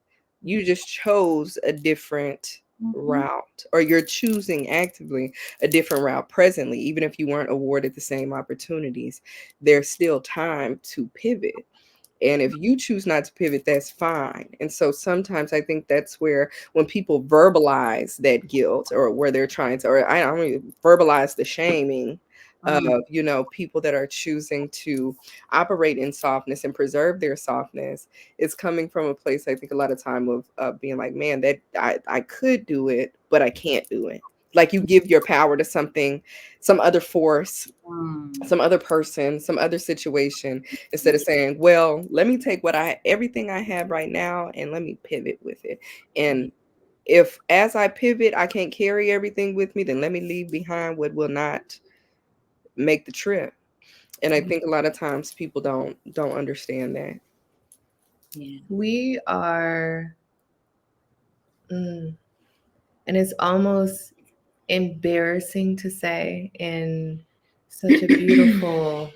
You just chose a different route, or you're choosing actively a different route presently. Even if you weren't awarded the same opportunities, there's still time to pivot. And if you choose not to pivot, that's fine. And so sometimes I think that's where when people verbalize that guilt, or where they're trying to, or I don't mean verbalize the shaming of, people that are choosing to operate in softness and preserve their softness, it's coming from a place, I think, a lot of time of being like, man, that I could do it, but I can't do it. Like you give your power to something, some other force, some other person, some other situation, instead of saying, well, let me take everything I have right now and let me pivot with it. And if as I pivot, I can't carry everything with me, then let me leave behind what will not make the trip. And I think a lot of times people don't understand that. Yeah. We are, and it's almost embarrassing to say, in such a beautiful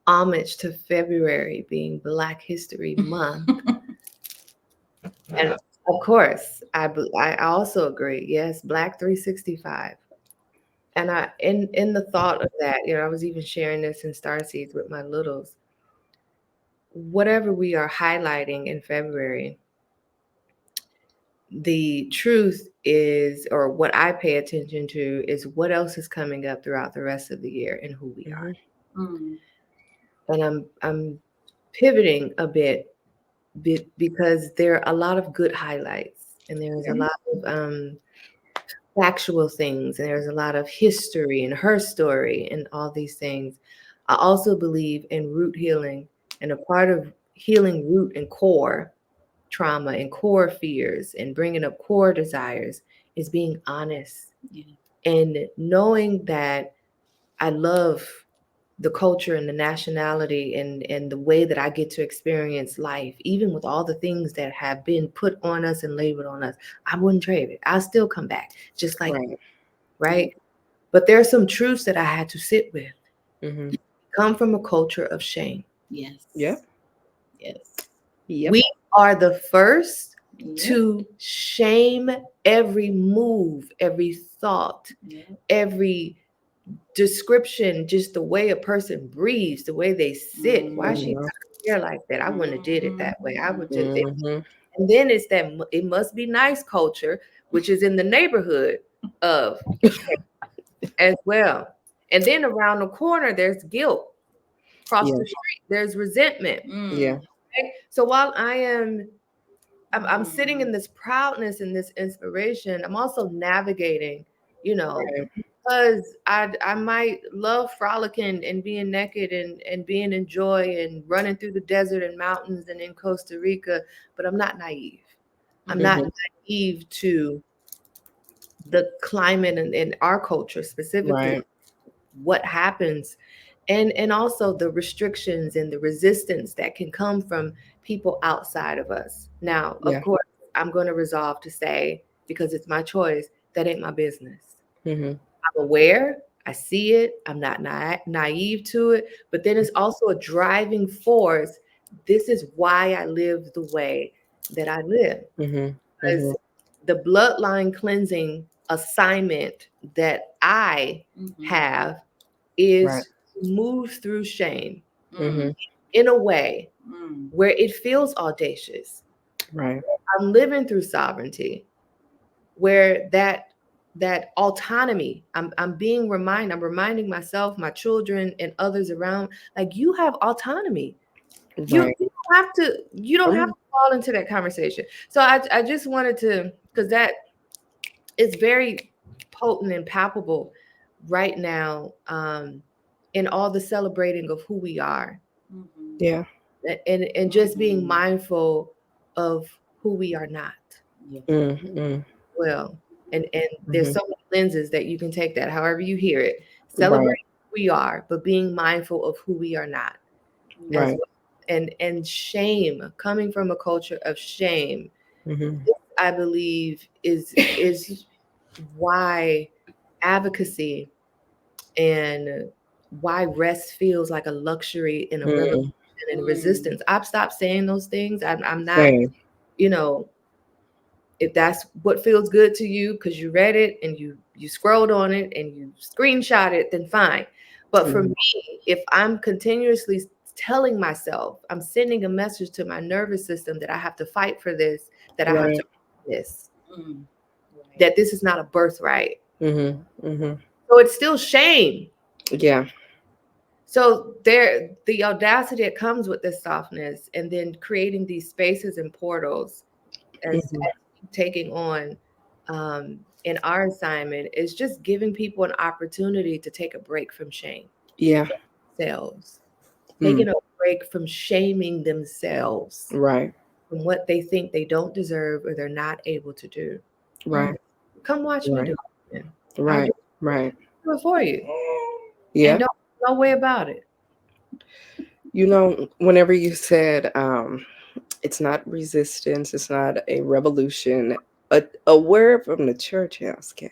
homage to February being Black History Month. And of course, I also agree. Yes, Black 365. And in the thought of that, I was even sharing this in Starseeds with my littles. Whatever we are highlighting in February, the truth is, or what I pay attention to is what else is coming up throughout the rest of the year and who we are. And I'm pivoting a bit because there are a lot of good highlights, and there's a lot of factual things, and there's a lot of history and her story and all these things. I also believe in root healing, and a part of healing root and core trauma and core fears and bringing up core desires is being honest and knowing that I love the culture and the nationality and the way that I get to experience life, even with all the things that have been put on us and labeled on us. I wouldn't trade it. I'll still come back, just like right? But there are some truths that I had to sit with. Come from a culture of shame. Yes. Yep. Yes. Yep. We are the first to shame every move, every thought, every description, just the way a person breathes, the way they sit. Why is she here like that? I wouldn't have did it that way. I would just and then it's that it must be nice culture, which is in the neighborhood of as well. And then around the corner, there's guilt. Across the street, there's resentment. Yeah. Right? So while I'm sitting in this proudness and this inspiration, I'm also navigating, because I might love frolicking and being naked and being in joy and running through the desert and mountains and in Costa Rica, but I'm not naive. I'm not naive to the climate and our culture specifically, what happens, and also the restrictions and the resistance that can come from people outside of us. Now, of course, I'm going to resolve to say, because it's my choice, that ain't my business. I'm aware, I see it, I'm not naive to it, but then it's also a driving force. This is why I live the way that I live. Because the bloodline cleansing assignment that I have is to move through shame in a way Mm. where it feels audacious. Right. I'm living through sovereignty, where that autonomy, I'm reminding myself, my children, and others around, like, you have autonomy. Right. You don't have to fall into that conversation. So I just wanted to, because that is very potent and palpable right now, in all the celebrating of who we are, Mhm. Yeah. and just being mindful of who we are not. Yeah. Mm-hmm. Well, and there's Hmm. so many lenses that you can take that, however you hear it. Right. Celebrate who we are, but being mindful of who we are not as Right. well. And shame, coming from a culture of shame, Hmm. I believe is why advocacy and why rest feels like a luxury and a revolution Mm. and Mm. resistance. I've stopped saying those things. I'm not, Same. you know, if that's what feels good to you because you read it and you scrolled on it and you screenshot it, then fine. But for Mm. me, if I'm continuously telling myself, I'm sending a message to my nervous system that I have to fight for this, that I have to Right. earn this, Mm. Right. that this is not a birthright. Hmm. Hmm. So it's still shame. Yeah. So there, the audacity that comes with this softness, and then creating these spaces and portals as Hmm. taking on, in our assignment, is just giving people an opportunity to take a break from shame Yeah. themselves, Mm. taking a break from shaming themselves Right. from what they think they don't deserve or they're not able to do. Mm. Right. Come watch me do Right. it. Man. I'll Right. Right. do it for you. And Yeah. don't, no way about it. Whenever you said it's not resistance, it's not a revolution, a word from the church house, okay?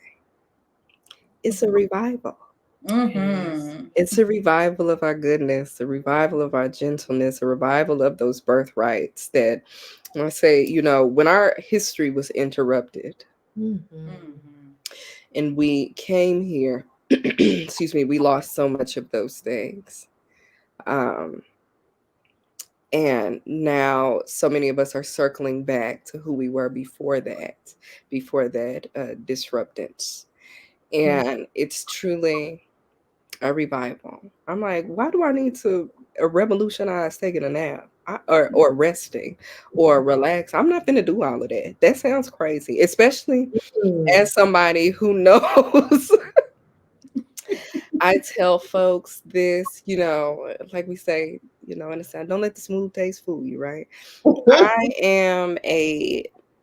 It's a revival. Mhm. It's a revival of our goodness, a revival of our gentleness, a revival of those birthrights that I say, when our history was interrupted Mhm. Mhm. and we came here, excuse me, we lost so much of those things. Um, and now so many of us are circling back to who we were before that disruptance. And it's truly a revival. I'm like, why do I need to revolutionize taking a nap or resting or relax? I'm not going to do all of that. That sounds crazy, especially Mm. as somebody who knows. I tell folks this, like we say, in the sound, don't let the smooth taste fool you, right? I am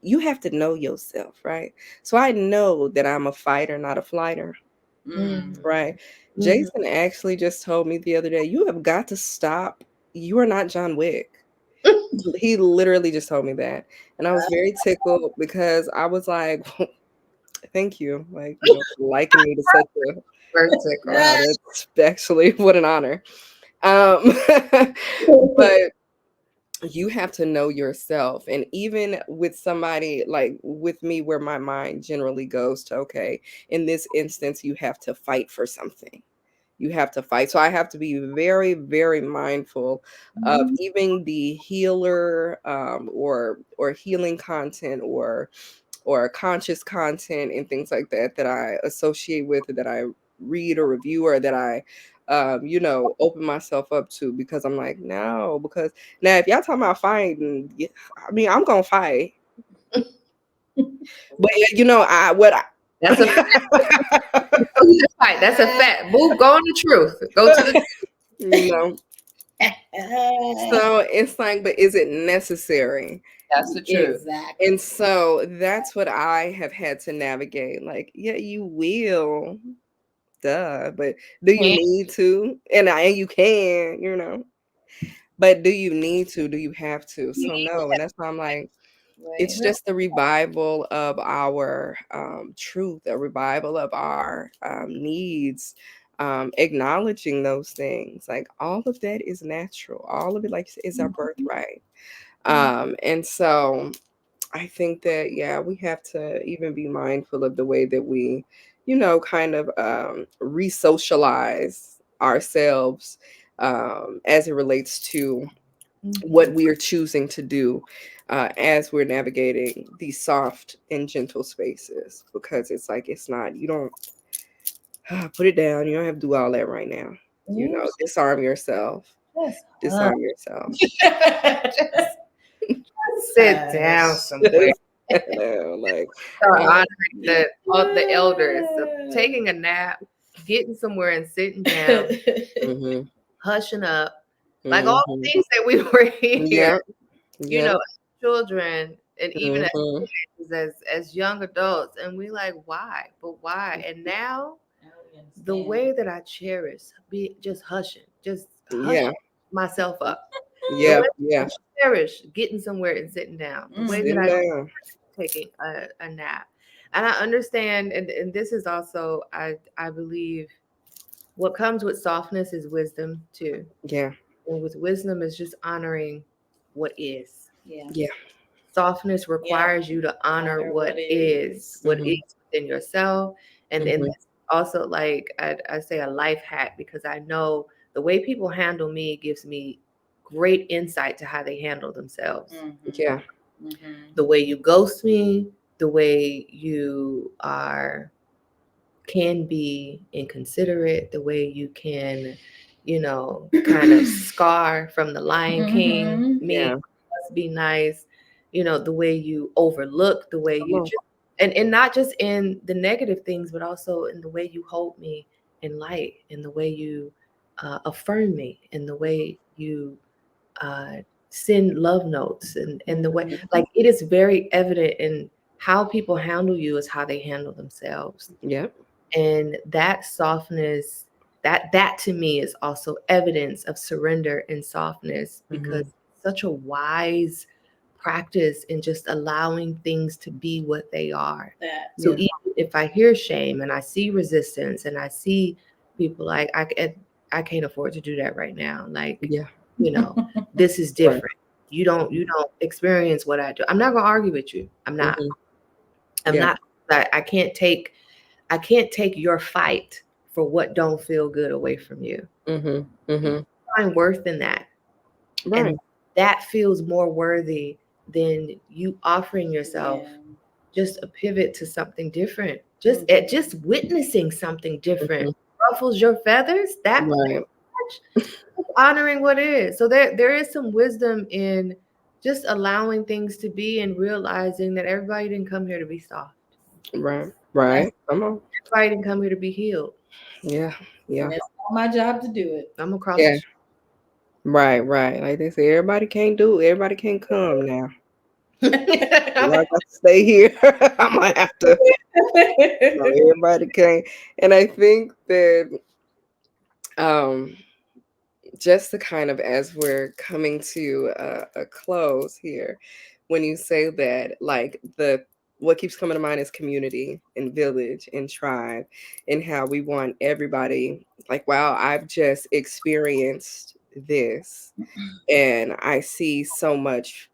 you have to know yourself, right? So I know that I'm a fighter, not a flighter. Mm. Mhm. Right. Mhm. Jason actually just told me the other day, you have got to stop. You are not John Wick. He literally just told me that. And I was very tickled because I was like, thank you. Like, for liking me to such a Vertical. wow, that's actually what an honor. Um, but you have to know yourself. And even with somebody like with me, where my mind generally goes to, okay, in this instance, you have to fight for something. You have to fight. So I have to be very, very mindful of even the healer or healing content or conscious content and things like that that I associate with, that I read or review, or that I open myself up to, because I'm like, no, because now if y'all talking about fighting, yeah, I mean, I'm gonna fight. But I what That's a fact. That's right. That's a fact. Move. Go on the truth. Go to the. you know so it's like, but is it necessary? That's the truth. Exactly. And so that's what I have had to navigate. Like, yeah, you will, duh, but do you Can't. need to? And you can, but do you need to? Do you have to? So no, and that's why I'm like, Right. it's just the revival of our truth, a revival of our needs, acknowledging those things. Like, all of that is natural. All of it, like you said, is our birthright. And so I think that, yeah, we have to even be mindful of the way that we, kind of re-socialize ourselves as it relates to Mhm. what we are choosing to do as we're navigating these soft and gentle spaces, because it's like, it's not, you don't put it down, you don't have to do all that right now, Yes. disarm yourself, Just disarm yourself. just sit down somewhere. No, like, Start uh, honoring the elders, taking a nap, getting somewhere and sitting down, mm-hmm, hushing up, like all mm-hmm. the things that we were here, Yep, you yep, know, as children and even as mm-hmm, young adults, and we like, why? But why? And now the Understand. way that I cherish be just hushing yeah, myself up. The yeah, way that yeah, I cherish getting somewhere and sitting down. The way that sitting I down, taking a nap. And I understand, and this is also, I believe, what comes with softness is wisdom too. yeah, And with wisdom is just honoring what is. Yeah. yeah, Softness requires you to honor what is, what mm-hmm, is within yourself. And mm-hmm, that's also like I say a life hack, because I know the way people handle me gives me great insight to how they handle themselves. yeah, The way you ghost me, the way you are can be inconsiderate, the way you can, kind of scar from the Lion King me, yeah, must be nice, the way you overlook, the way come you on, just, and not just in the negative things, but also in the way you hold me in light, in the way you affirm me, in the way you uh, send love notes, and the way, like, it is very evident in how people handle you is how they handle themselves. yep, And that softness, that to me is also evidence of surrender and softness, because mm-hmm, it's such a wise practice in just allowing things to be what they are. That. So yeah, even if I hear shame and I see resistance and I see people like I can't afford to do that right now, like, yeah, you know this is right, different. You don't experience what I do. I'm not going to argue with you. I'm not. mm-hmm, I'm yeah, not. I can't take your fight for what don't feel good away from you. mm-hmm, You mm-hmm, find worth in that. right, And that feels more worthy than you offering yourself just a pivot to something different. Just witnessing something different mm-hmm, ruffles your feathers that right, much. Honoring what is. So there is some wisdom in just allowing things to be and realizing that everybody didn't come here to be soft. right, right, come on, Everybody didn't come here to be healed. yeah, yeah, And it's not my job to do it. I'm across the yeah, right, right. Like they say, everybody can't do it. Everybody can't come now. street. Well, I got to stay here. I might have to. No, everybody can't. And I think that um, just to kind of, as we're coming to a close here, when you say that, like, what keeps coming to mind is community and village and tribe, and how we want everybody, like, wow, I've just experienced this and I see so much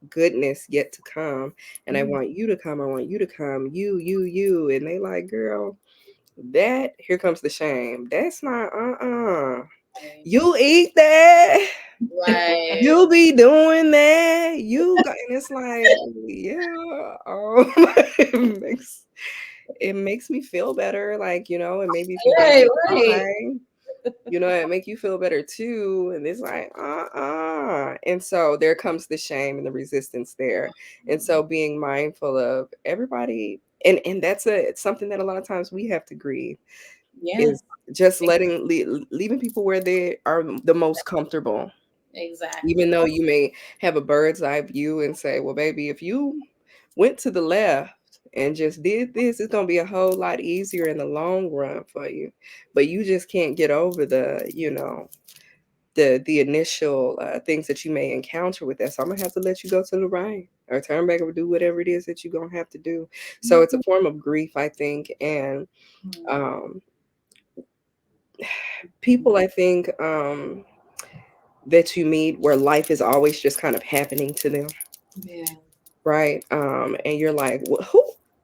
goodness yet to come, and I want you to come, I want you to come, you, and they like, girl, that, here comes the shame, that's not, you eat that, Right. you be doing that, you got, and it's like, yeah, it makes me feel better, like, and maybe if you didn't Right, right. cry, it make you feel better too. And it's like, and so there comes the shame and the resistance there. And so being mindful of everybody, and that's it's something that a lot of times we have to grieve, Yeah, is just leaving people where they are the most comfortable, exactly. even though you may have a bird's eye view and say, well, baby, if you went to the left and just did this, it's gonna be a whole lot easier in the long run for you. But you just can't get over the initial things that you may encounter with that. So I'm gonna have to let you go to the right or turn back or do whatever it is that you're gonna have to do. So it's a form of grief, I think, and um, people, I think, that you meet where life is always just kind of happening to them, Yeah. right? And you're like, well,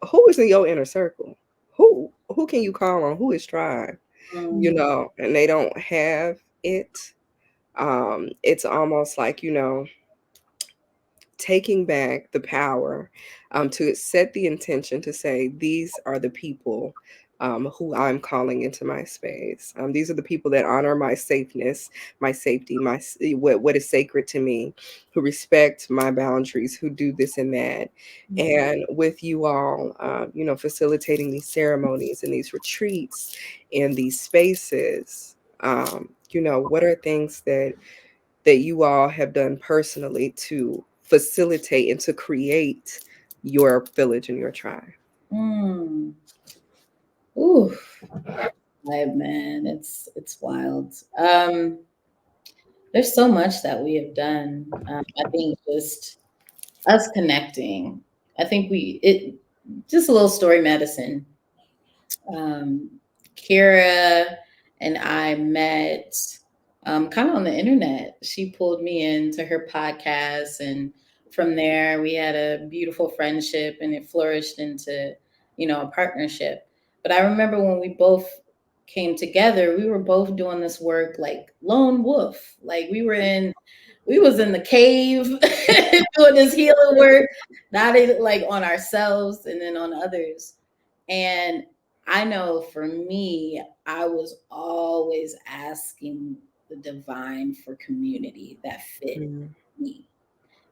who is in your inner circle? Who can you call on? Who is tribe? Mm. And they don't have it. It's almost like, taking back the power, to set the intention to say, these are the people who I'm calling into my space. These are the people that honor my safeness, my safety, what is sacred to me, who respect my boundaries, who do this and that. And with you all, facilitating these ceremonies and these retreats and these spaces, what are things that you all have done personally to facilitate and to create your village and your tribe? Mm. Ooh, live man, it's wild. There's so much that we have done. I think just us connecting. I think it just a little story medicine. um, Kira and I met kind of on the internet. She pulled me into her podcast, and from there we had a beautiful friendship, and it flourished into, a partnership. But I remember when we both came together, we were both doing this work like lone wolf. Like we was in the cave doing this healing work, not like on ourselves and then on others. And I know for me, I was always asking the divine for community that fit Mm, me,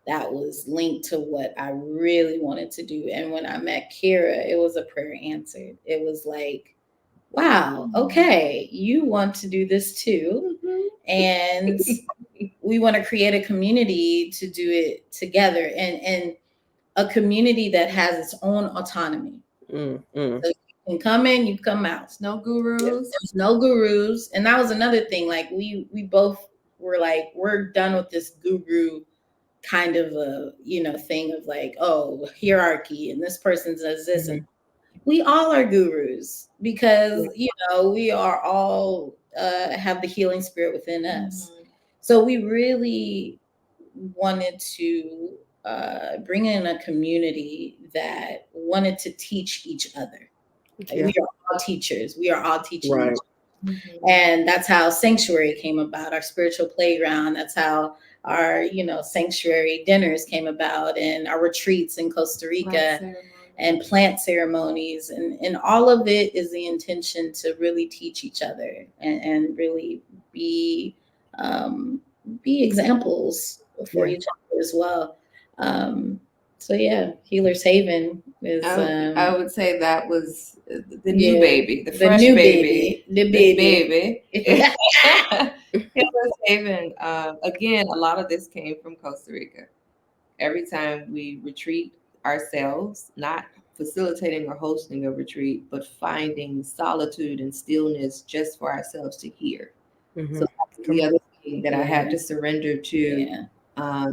that was linked to what I really wanted to do. And when I met Kira, it was a prayer answered. It was like, wow, okay, you want to do this too. And we want to create a community to do it together, and a community that has its own autonomy. mm, mm. So you can come in, you come out. No gurus. There's no gurus. And that was another thing. Like we both were like, we're done with this guru kind of a, thing of like, oh, hierarchy and this person does this. And Mhm. we all are gurus because, we are all have the healing spirit within us. So we really wanted to bring in a community that wanted to teach each other. Like, Yeah. we are all teachers. We are all teaching Right. each other. And that's how Sanctuary came about, our spiritual playground. That's how our, sanctuary dinners came about, and our retreats in Costa Rica and plant ceremonies. And all of it is the intention to really teach each other, and really be um, be examples for Yeah. each other as well. So yeah, Healer's Haven is I would say that was the new yeah, baby, the the fresh new baby, baby, the the baby. baby. Healer's Haven. Again, a lot of this came from Costa Rica. Every time we retreat ourselves, not facilitating or hosting a retreat, but finding solitude and stillness just for ourselves to hear. Mhm. So that's Come the on. other thing that I had to surrender to. Yeah.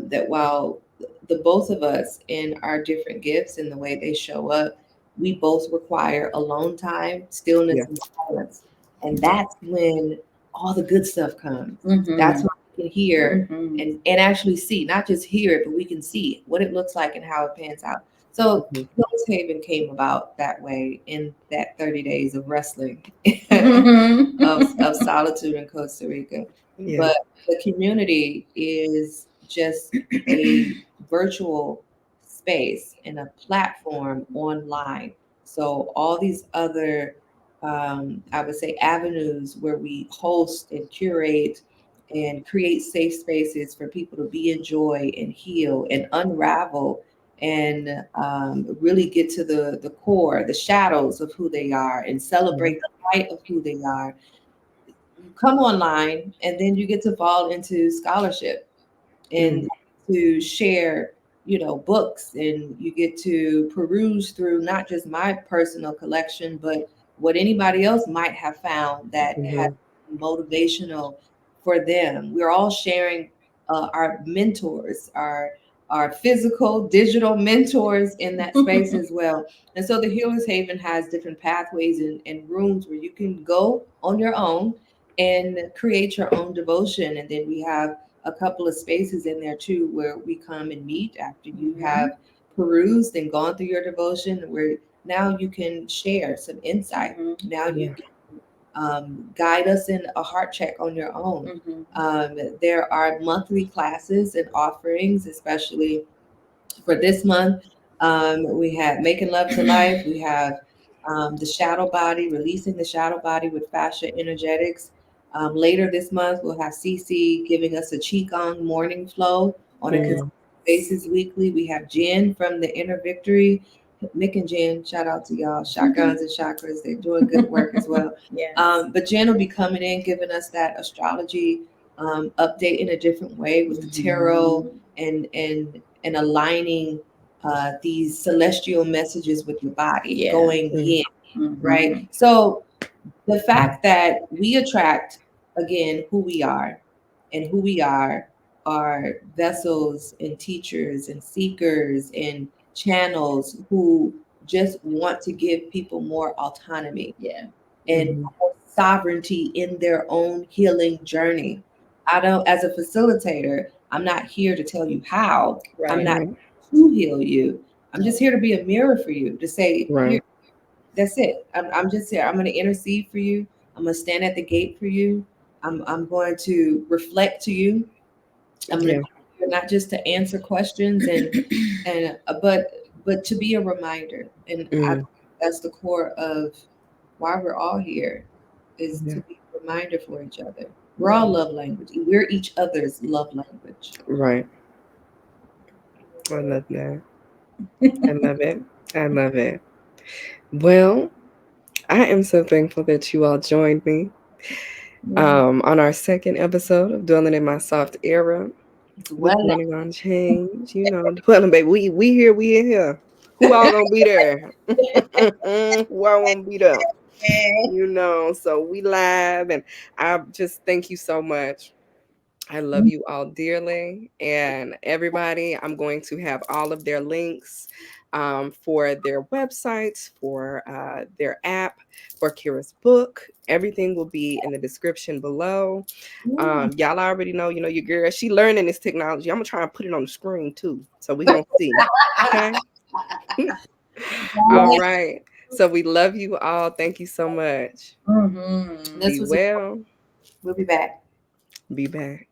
That while the both of us in our different gifts and the way they show up, we both require alone time, stillness, Yeah. and silence. And that's when all the good stuff comes. That's Mm-hmm. when we can hear Mm-hmm. and actually see, not just hear it, but we can see what it looks like and how it pans out. So Mhm. Rose Haven came about that way in that 30 days of wrestling of solitude in Costa Rica. Yeah. But the community is just a virtual space and a platform online. So all these other, I would say, avenues where we host and curate and create safe spaces for people to be in joy and heal and unravel and really get to the core, the shadows of who they are, and celebrate the light of who they are. You come online, and then you get to fall into scholarship Mm. and to share, books, and you get to peruse through not just my personal collection, but what anybody else might have found that has Mhm. motivational for them. We're all sharing our mentors, our physical, digital mentors in that space as well. And so the Healer's Haven has different pathways and rooms where you can go on your own and create your own devotion. And then we have a couple of spaces in there too where we come and meet after you have perused and gone through your devotion, where now you can share some insight. Now you Yeah. can guide us in a heart check on your own. Mm-hmm. There are monthly classes and offerings, especially for this month. We have Making Love to Life. We have the shadow body, releasing the shadow body with fascia energetics. Later this month, we'll have Cece giving us a Qigong morning flow on a consistent Mm. basis weekly. We have Jen from the Inner Victory. Mick and Jen, shout out to y'all. Shotguns and chakras, they're doing good work as well. Yes. But Jen will be coming in, giving us that astrology update in a different way with the tarot and aligning these celestial messages with your body Yeah. going Mm. in, Mm-hmm. right? So the fact that we attract again who we are, and who we are vessels and teachers and seekers and channels who just want to give people more autonomy Yeah. and Mhm. sovereignty in their own healing journey. I don't, as a facilitator, I'm not here to tell you how. I'm Right. not Right. to heal you. I'm No. just here to be a mirror for you, to say, here, Right. that's it. I'm just here. I'm going to intercede for you. I'm going to stand at the gate for you. I'm going to reflect to you. I'm going to Yeah. be here not just to answer questions but to be a reminder. And I Mm. that's the core of why we're all here, is Yeah. to be a reminder for each other. We're all love language. We're each other's love language. Right. I love that. I love it. I love it. Well, I am so thankful that you all joined me on our second episode of Dwelling in My Soft Era. Well, Dwelling on change, dwelling, baby. We in here. Who all gonna be there? Who all gonna be there? So we live, and I just thank you so much. I love you all dearly. And everybody, I'm going to have all of their links for their websites, for their app, for Kira's book. Everything will be in the description below. Y'all already know, your girl, she learning this technology. I'm going to try and put it on the screen too. So we're going to see. Okay. All right. So we love you all. Thank you so much. Mm-hmm. this Be was well. we'll be back. Be back.